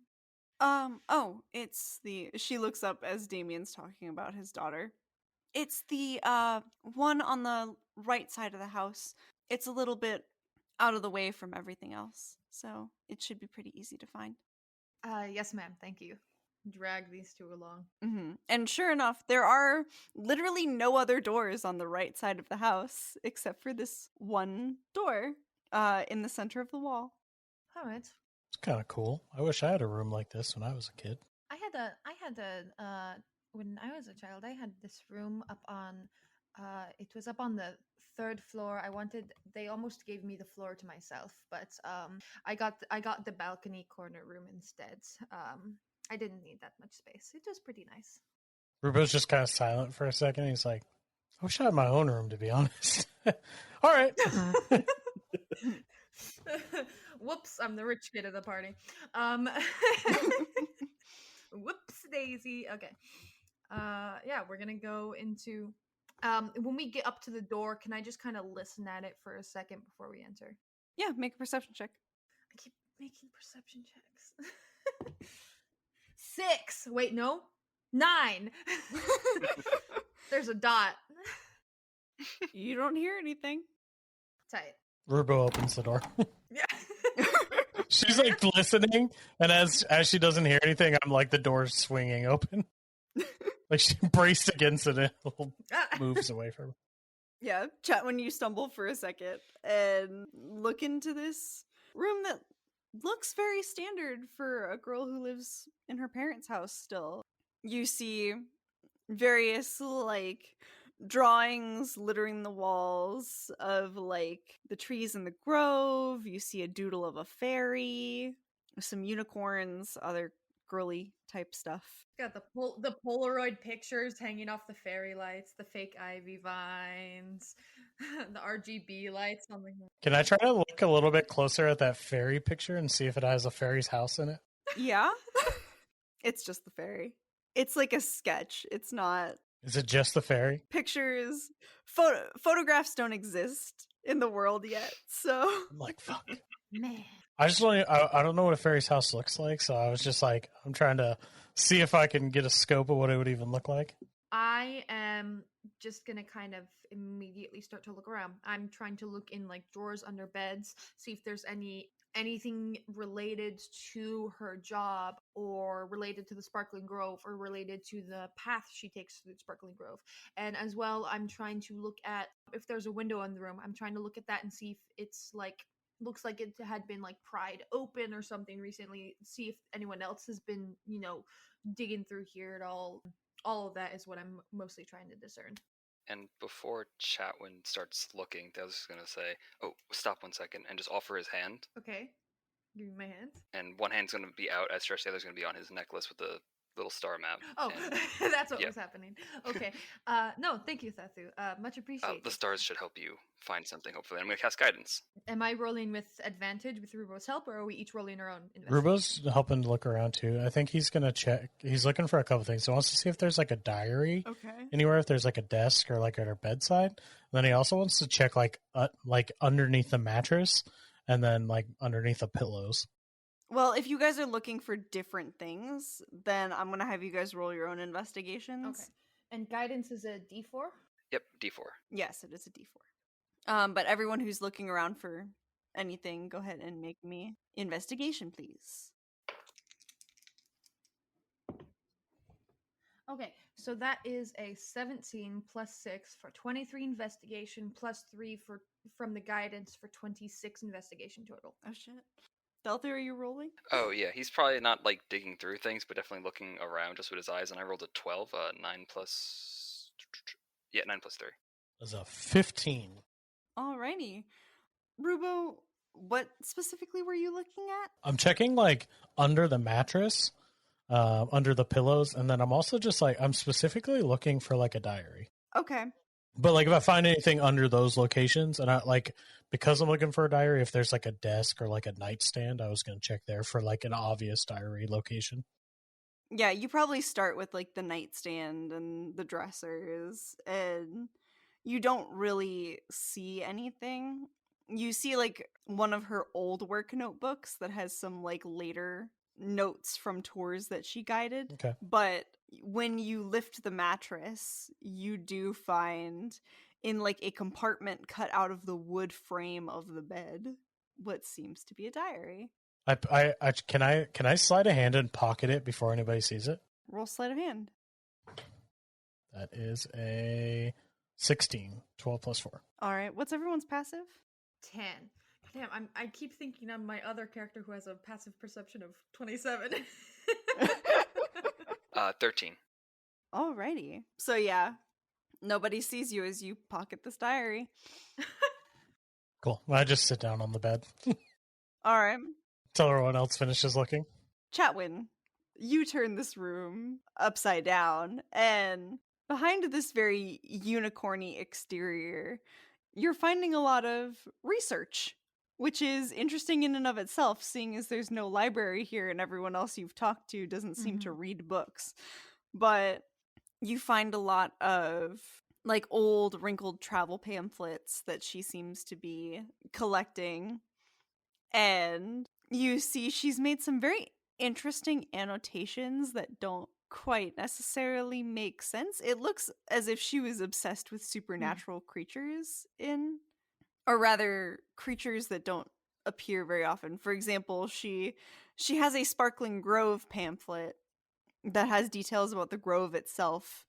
A: She looks up as Damian's talking about his daughter. It's the one on the right side of the house. It's a little bit out of the way from everything else, so it should be pretty easy to find.
D: Yes, ma'am. Thank you. Drag these two along.
A: Mm-hmm. And sure enough, there are literally no other doors on the right side of the house except for this one door in the center of the wall.
D: All right.
B: It's kind of cool. I wish I had a room like this when I was a kid.
D: When I was a child, I had this room up on, it was up on the third floor. They almost gave me the floor to myself, but I got the balcony corner room instead. I didn't need that much space. It was pretty nice.
B: Rubo's just kind of silent for a second. He's like, I wish I had my own room, to be honest. All right.
D: Whoops, I'm the rich kid of the party. Whoops daisy. Okay. Yeah, we're gonna go into when we get up to the door, can I just kind of listen at it for a second before we enter?
A: Yeah, make a perception check.
D: I keep making perception checks. 6. Wait, no. 9. There's a dot.
A: You don't hear anything.
D: Tight.
B: Rubo opens the door.
D: Yeah.
B: She's like listening, and as she doesn't hear anything, I'm like the door's swinging open. Like she braced against it and moves away from her.
A: Yeah, Chatwin, you stumble for a second and look into this room that looks very standard for a girl who lives in her parents' house still. You see various, like, drawings littering the walls of, like, the trees in the grove. You see a doodle of a fairy, some unicorns, other girly type stuff.
D: Got the Polaroid pictures hanging off the fairy lights, the fake ivy vines, the RGB lights on the.
B: Can I try to look a little bit closer at that fairy picture and see if it has a fairy's house in it?
A: Yeah. It's just the fairy. It's like a sketch. It's not.
B: Is it just the fairy?
A: Pictures, photographs don't exist in the world yet, so.
B: I'm like, fuck.
D: Man.
B: I don't know what a fairy's house looks like, so I was just like, I'm trying to see if I can get a scope of what it would even look like.
D: I am just gonna kind of immediately start to look around. I'm trying to look in like drawers under beds, see if there's anything related to her job or related to the Sparkling Grove or related to the path she takes through the Sparkling Grove. And as well, I'm trying to look at if there's a window in the room. I'm trying to look at that and see if it's like looks like it had been like pried open or something recently. See if anyone else has been, digging through here at all. All of that is what I'm mostly trying to discern.
C: And before Chatwin starts looking, I was just going to say, oh, stop 1 second, and just offer his hand.
D: Okay. Give me my hand.
C: And one hand's going to be out as stretched, the other's going to be on his necklace with the little star map.
D: Oh,
C: and,
D: that's what was happening. Okay. No, thank you, Thathu. Much appreciated.
C: The stars should help you find something, hopefully. I'm going to cast guidance.
D: Am I rolling with advantage with Rubo's help, or are we each rolling our own investigation?
B: Rubo's helping to look around, too. I think he's going to check. He's looking for a couple things. He wants to see if there's, like, a diary anywhere, if there's, like, a desk or, like, at her bedside. And then he also wants to check, like underneath the mattress and then, like, underneath the pillows.
A: Well, if you guys are looking for different things, then I'm going to have you guys roll your own investigations.
D: Okay. And guidance is a D4?
C: Yep, D4.
A: Yes, it is a D4. But everyone who's looking around for anything, go ahead and make me investigation, please.
D: Okay, so that is a 17 plus 6 for 23 investigation plus 3 from the guidance for 26 investigation total.
A: Oh, shit. Delta, are you rolling?
C: Oh, yeah. He's probably not, like, digging through things, but definitely looking around just with his eyes. And I rolled a 12, 9 plus... Yeah, 9 plus 3.
B: It was a 15.
A: Alrighty. Rubo, What specifically were you looking at?
B: I'm checking like under the mattress, under the pillows, and then I'm also just like I'm specifically looking for like a diary.
A: Okay.
B: But like if I find anything under those locations, and I like because I'm looking for a diary, if there's like a desk or like a nightstand, I was gonna check there for like an obvious diary location.
A: Yeah, you probably start with like the nightstand and the dressers, and you don't really see anything. You see like one of her old work notebooks that has some like later notes from tours that she guided.
B: Okay.
A: But when you lift the mattress, you do find in like a compartment cut out of the wood frame of the bed what seems to be a diary.
B: Can I slide a hand and pocket it before anybody sees it?
A: Roll sleight of hand.
B: That is a 16. 12 plus 4.
A: All right. What's everyone's passive?
D: 10. Damn, I keep thinking on my other character who has a passive perception of 27.
C: 13.
A: Alrighty. So yeah, nobody sees you as you pocket this diary.
B: Cool. I just sit down on the bed.
A: All right.
B: Till everyone else finishes looking.
A: Chatwin, you turn this room upside down, and behind this very unicorny exterior, you're finding a lot of research, which is interesting in and of itself, seeing as there's no library here and everyone else you've talked to doesn't seem to read books. But you find a lot of like old wrinkled travel pamphlets that she seems to be collecting, and you see she's made some very interesting annotations that don't quite necessarily make sense. It looks as if she was obsessed with supernatural creatures or rather creatures that don't appear very often. For example, she has a Sparkling Grove pamphlet that has details about the grove itself,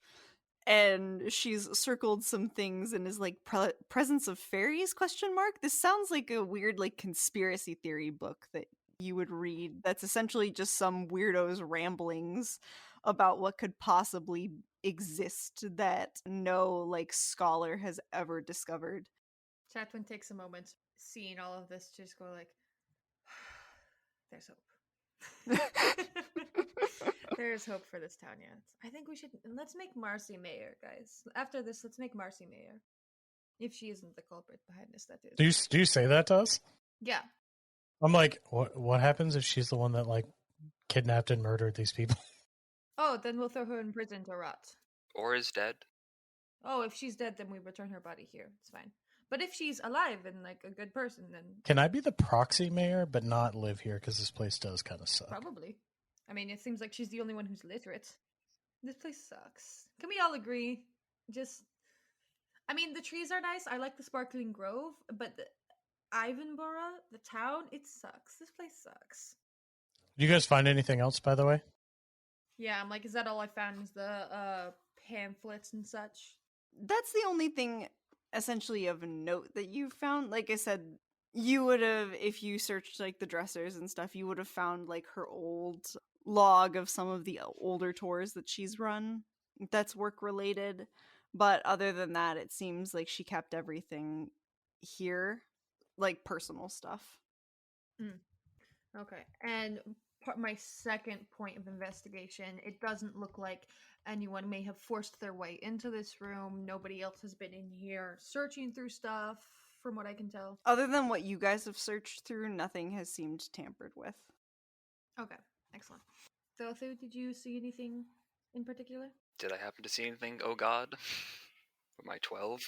A: and she's circled some things and is like presence of fairies ? This sounds like a weird like conspiracy theory book that you would read that's essentially just some weirdo's ramblings about what could possibly exist that no like scholar has ever discovered.
D: Chatwin takes a moment, seeing all of this, to just go like, there's hope. There's hope for this town, yeah. I think we should, let's make Marcy mayor, guys. After this, let's make Marcy mayor. If she isn't the culprit behind this, that is.
B: Do you say that to us?
D: Yeah.
B: I'm like, what happens if she's the one that like kidnapped and murdered these people?
D: Oh, then we'll throw her in prison to rot.
C: Or is dead.
D: Oh, if she's dead, then we return her body here. It's fine. But if she's alive and like a good person, then
B: Can I be the proxy mayor but not live here because this place does kind of suck?
D: probably. I mean, it seems like she's the only one who's literate. This place sucks. Can we all agree? I mean, the trees are nice. I like the Sparkling Grove, but Ivenburra, the town, it sucks. This place sucks.
B: Did you guys find anything else, by the way?
D: Yeah, I'm like, is that all I found? Is the pamphlets and such?
A: That's the only thing essentially of note that you found. Like I said, you would have, if you searched like the dressers and stuff, you would have found like her old log of some of the older tours that she's run that's work related. But other than that, it seems like she kept everything here, like personal stuff.
D: Okay. And my second point of investigation, it doesn't look like anyone may have forced their way into this room. Nobody else has been in here searching through stuff, from what I can tell.
A: Other than what you guys have searched through, nothing has seemed tampered with.
D: Okay, excellent. Thothu, did you see anything in particular?
C: Did I happen to see anything? Oh God. With my 12?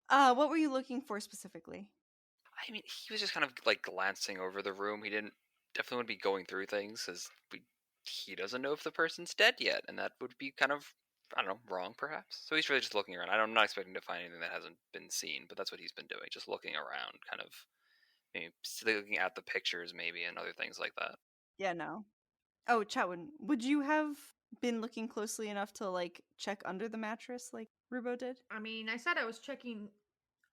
A: What were you looking for specifically?
C: I mean, he was just kind of like glancing over the room. He didn't definitely would be going through things because he doesn't know if the person's dead yet, and that would be kind of, I don't know, wrong perhaps. So he's really just looking around. I'm not expecting to find anything that hasn't been seen, but that's what he's been doing, just looking around, kind of maybe looking at the pictures maybe and other things like that.
A: Yeah, no. Oh, Chatwin, would you have been looking closely enough to like check under the mattress like Rubo did?
D: I mean, I said I was checking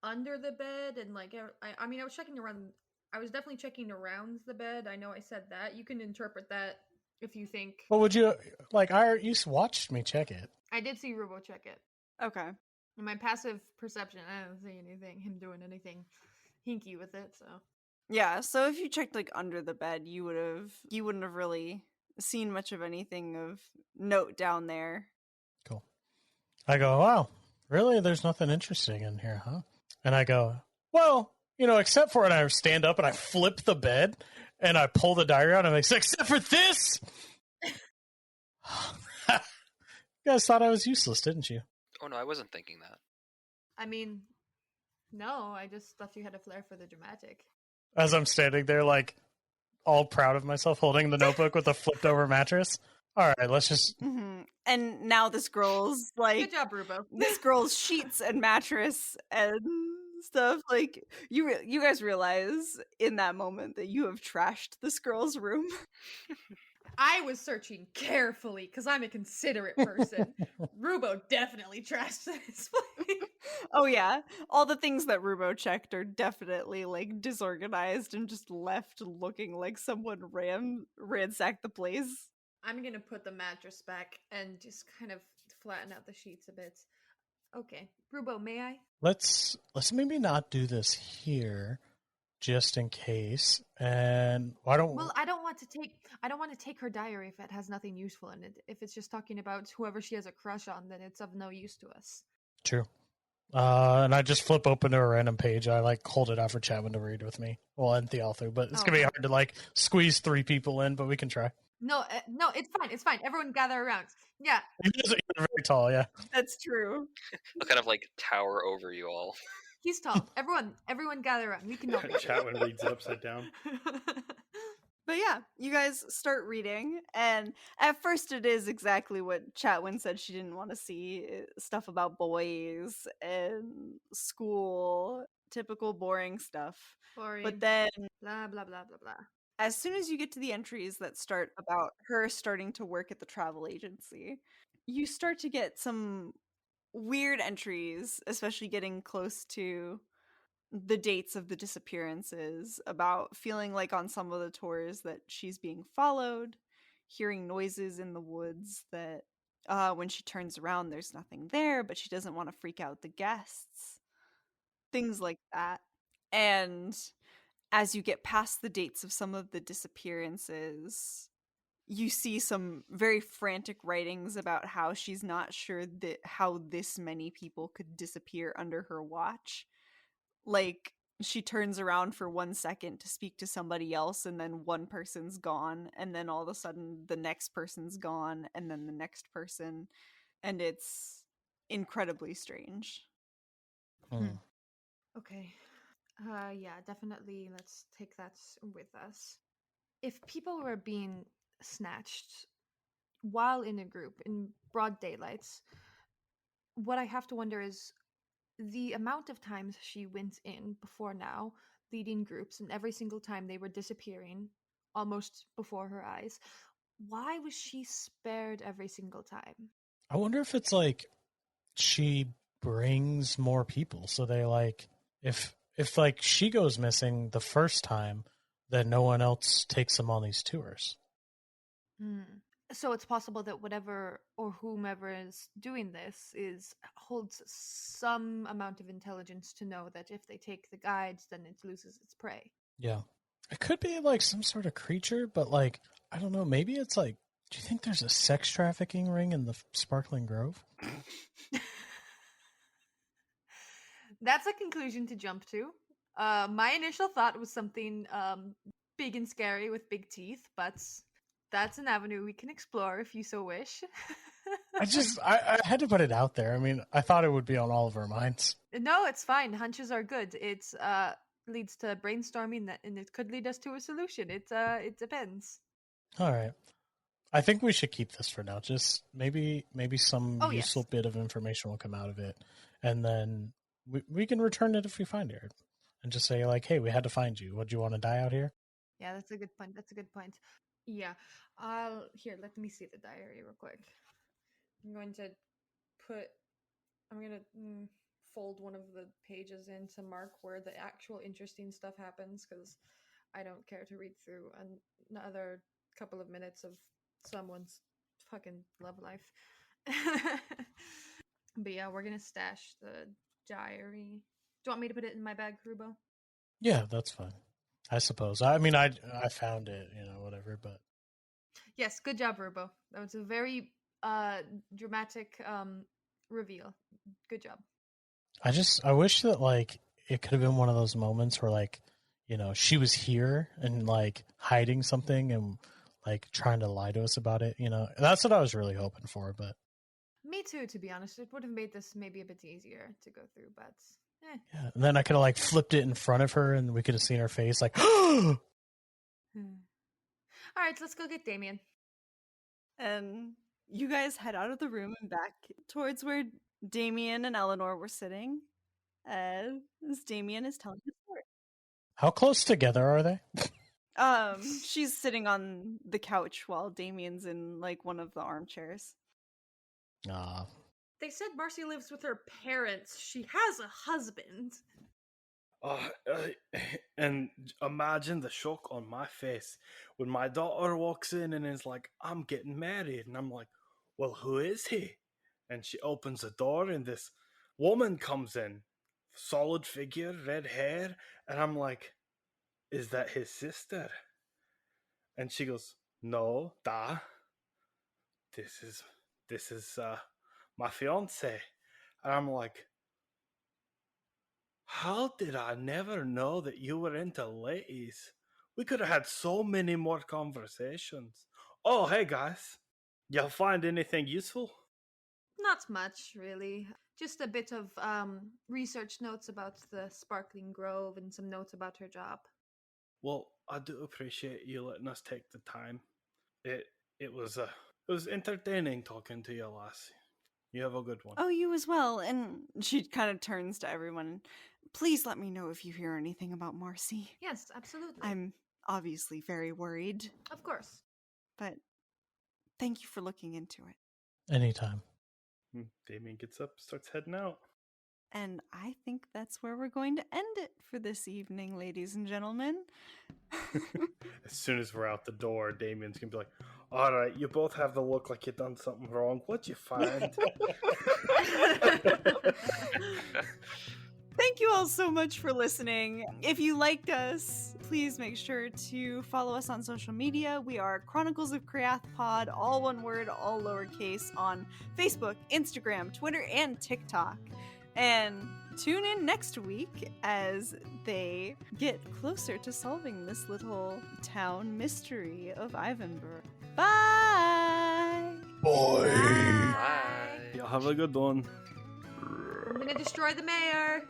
D: under the bed, and like, I mean, I was checking around. I was definitely checking around the bed. I know I said that. You can interpret that if you think.
B: Well, would you like? You watched me check it.
D: I did see Rubo check it.
A: Okay.
D: In my passive perception, I don't see anything. Him doing anything. hinky with it, so.
A: Yeah, so if you checked like under the bed, you wouldn't have really seen much of anything of note down there.
B: Cool. I go, wow, really? There's nothing interesting in here, huh? And I go, well, except for it, I stand up and I flip the bed and I pull the diary out and I say, except for this. You guys thought I was useless, didn't you?
C: Oh no, I wasn't thinking that.
D: I mean, no, I just thought you had a flair for the dramatic.
B: As I'm standing there, like, all proud of myself, holding the notebook with a flipped over mattress. All right, let's just.
A: Mm-hmm. And now this girl's like,
D: Good job, Rubo.
A: this girl's sheets and mattress and stuff. Like you guys realize in that moment that you have trashed this girl's room.
D: I was searching carefully because I'm a considerate person. Rubo definitely trashed this place.
A: Oh yeah, all the things that Rubo checked are definitely like disorganized and just left looking like someone ransacked the place.
D: I'm gonna put the mattress back and just kind of flatten out the sheets a bit. Okay, Rubo, may I?
B: Let's maybe not do this here, just in case. And why don't?
D: Well, I don't want to take her diary if it has nothing useful in it. If it's just talking about whoever she has a crush on, then it's of no use to us.
B: True. And I just flip open to a random page. I like hold it out for Chatwin to read with me. Well, and Thealthu, but it's gonna be hard to like squeeze 3 people in, but we can try.
D: No, it's fine. It's fine. Everyone gather around. Yeah.
B: You're very tall, yeah.
A: That's true.
C: I'll kind of like tower over you all.
D: He's tall. Everyone gather around. We can all
E: Chatwin reads it upside down.
A: But yeah, you guys start reading, and at first it is exactly what Chatwin said she didn't want to see, stuff about boys and school, typical boring stuff.
D: Boring.
A: But then
D: blah blah blah blah blah.
A: as soon as you get to the entries that start about her starting to work at the travel agency, you start to get some weird entries, especially getting close to the dates of the disappearances, about feeling like on some of the tours that she's being followed, hearing noises in the woods that when she turns around there's nothing there, but she doesn't want to freak out the guests. Things like that. And as you get past the dates of some of the disappearances, you see some very frantic writings about how she's not sure that how this many people could disappear under her watch. Like, she turns around for 1 second to speak to somebody else, and then one person's gone, and then all of a sudden the next person's gone, and then the next person, and it's incredibly strange.
D: Okay. Yeah, definitely let's take that with us. If people were being snatched while in a group in broad daylight, what I have to wonder is the amount of times she went in before now, leading groups, and every single time they were disappearing almost before her eyes. Why was she spared every single time?
B: I wonder if it's like she brings more people, so they like if like she goes missing the first time, then no one else takes them on these tours.
D: So it's possible that whatever or whomever is doing this holds some amount of intelligence to know that if they take the guides, then it loses its prey.
B: Yeah. It could be like some sort of creature, but like, I don't know, maybe it's like, do you think there's a sex trafficking ring in the Sparkling Grove?
D: That's a conclusion to jump to. My initial thought was something big and scary with big teeth, but that's an avenue we can explore if you so wish.
B: I had to put it out there. I mean, I thought it would be on all of our minds.
D: No, it's fine. Hunches are good. It's leads to brainstorming, and it could lead us to a solution. It depends.
B: All right. I think we should keep this for now. Just maybe some useful bit of information will come out of it, and then we can return it if we find it, and just say like, "Hey, we had to find you. Would you want to die out here?"
D: Yeah, that's a good point. Yeah, let me see the diary real quick. I'm going to fold one of the pages in to mark where the actual interesting stuff happens, because I don't care to read through another couple of minutes of someone's fucking love life. But yeah, we're gonna stash the diary. Do you want me to put it in my bag, Rubo?
B: Yeah, that's fine. I suppose. I mean, I found it, whatever. But
D: Yes, good job, Verbo. That was a very dramatic reveal. Good job.
B: I wish that like it could have been one of those moments where like, she was here and like hiding something and like trying to lie to us about it. That's what I was really hoping for. But
D: Me too, to be honest. It would have made this maybe a bit easier to go through, but
B: yeah, and then I could have like flipped it in front of her and we could have seen her face like.
D: All right, let's go get Damian.
A: And you guys head out of the room and back towards where Damian and Eleanor were sitting, as Damian is telling the story.
B: How close together are they?
A: She's sitting on the couch while Damian's in like one of the armchairs.
B: Ah,
D: They said Marcy lives with her parents. She has a husband.
E: And imagine the shock on my face when my daughter walks in and is like, I'm getting married. And I'm like, well, who is he? And she opens the door and this woman comes in. Solid figure, red hair. And I'm like, is that his sister? And she goes, no, this is my fiance. And I'm like, how did I never know that you were into ladies? We could have had so many more conversations. Oh, hey guys. Y'all find anything useful?
D: Not much, really. Just a bit of research notes about the Sparkling Grove and some notes about her job.
E: Well, I do appreciate you letting us take the time. It was entertaining talking to you, lassie. You have a good one.
A: Oh, you as well. And she kind of turns to everyone. Please let me know if you hear anything about Marcy.
D: Yes, absolutely.
A: I'm obviously very worried,
D: Of course.
A: but thank you for looking into it.
B: anytime.
E: Damian gets up, starts heading out.
A: And I think that's where we're going to end it for this evening, ladies and gentlemen.
E: As soon as we're out the door, Damian's gonna be like, all right, you both have the look like you done something wrong. What'd you find?
A: Thank you all so much for listening. If you liked us, please make sure to follow us on social media. We are Chronicles of Kriath Pod, all one word, all lowercase, on Facebook, Instagram, Twitter, and TikTok. And tune in next week as they get closer to solving this little town mystery of Ivenburra. Bye!
B: Boy.
C: Bye.
E: Y'all have a good one.
D: I'm gonna destroy the mayor.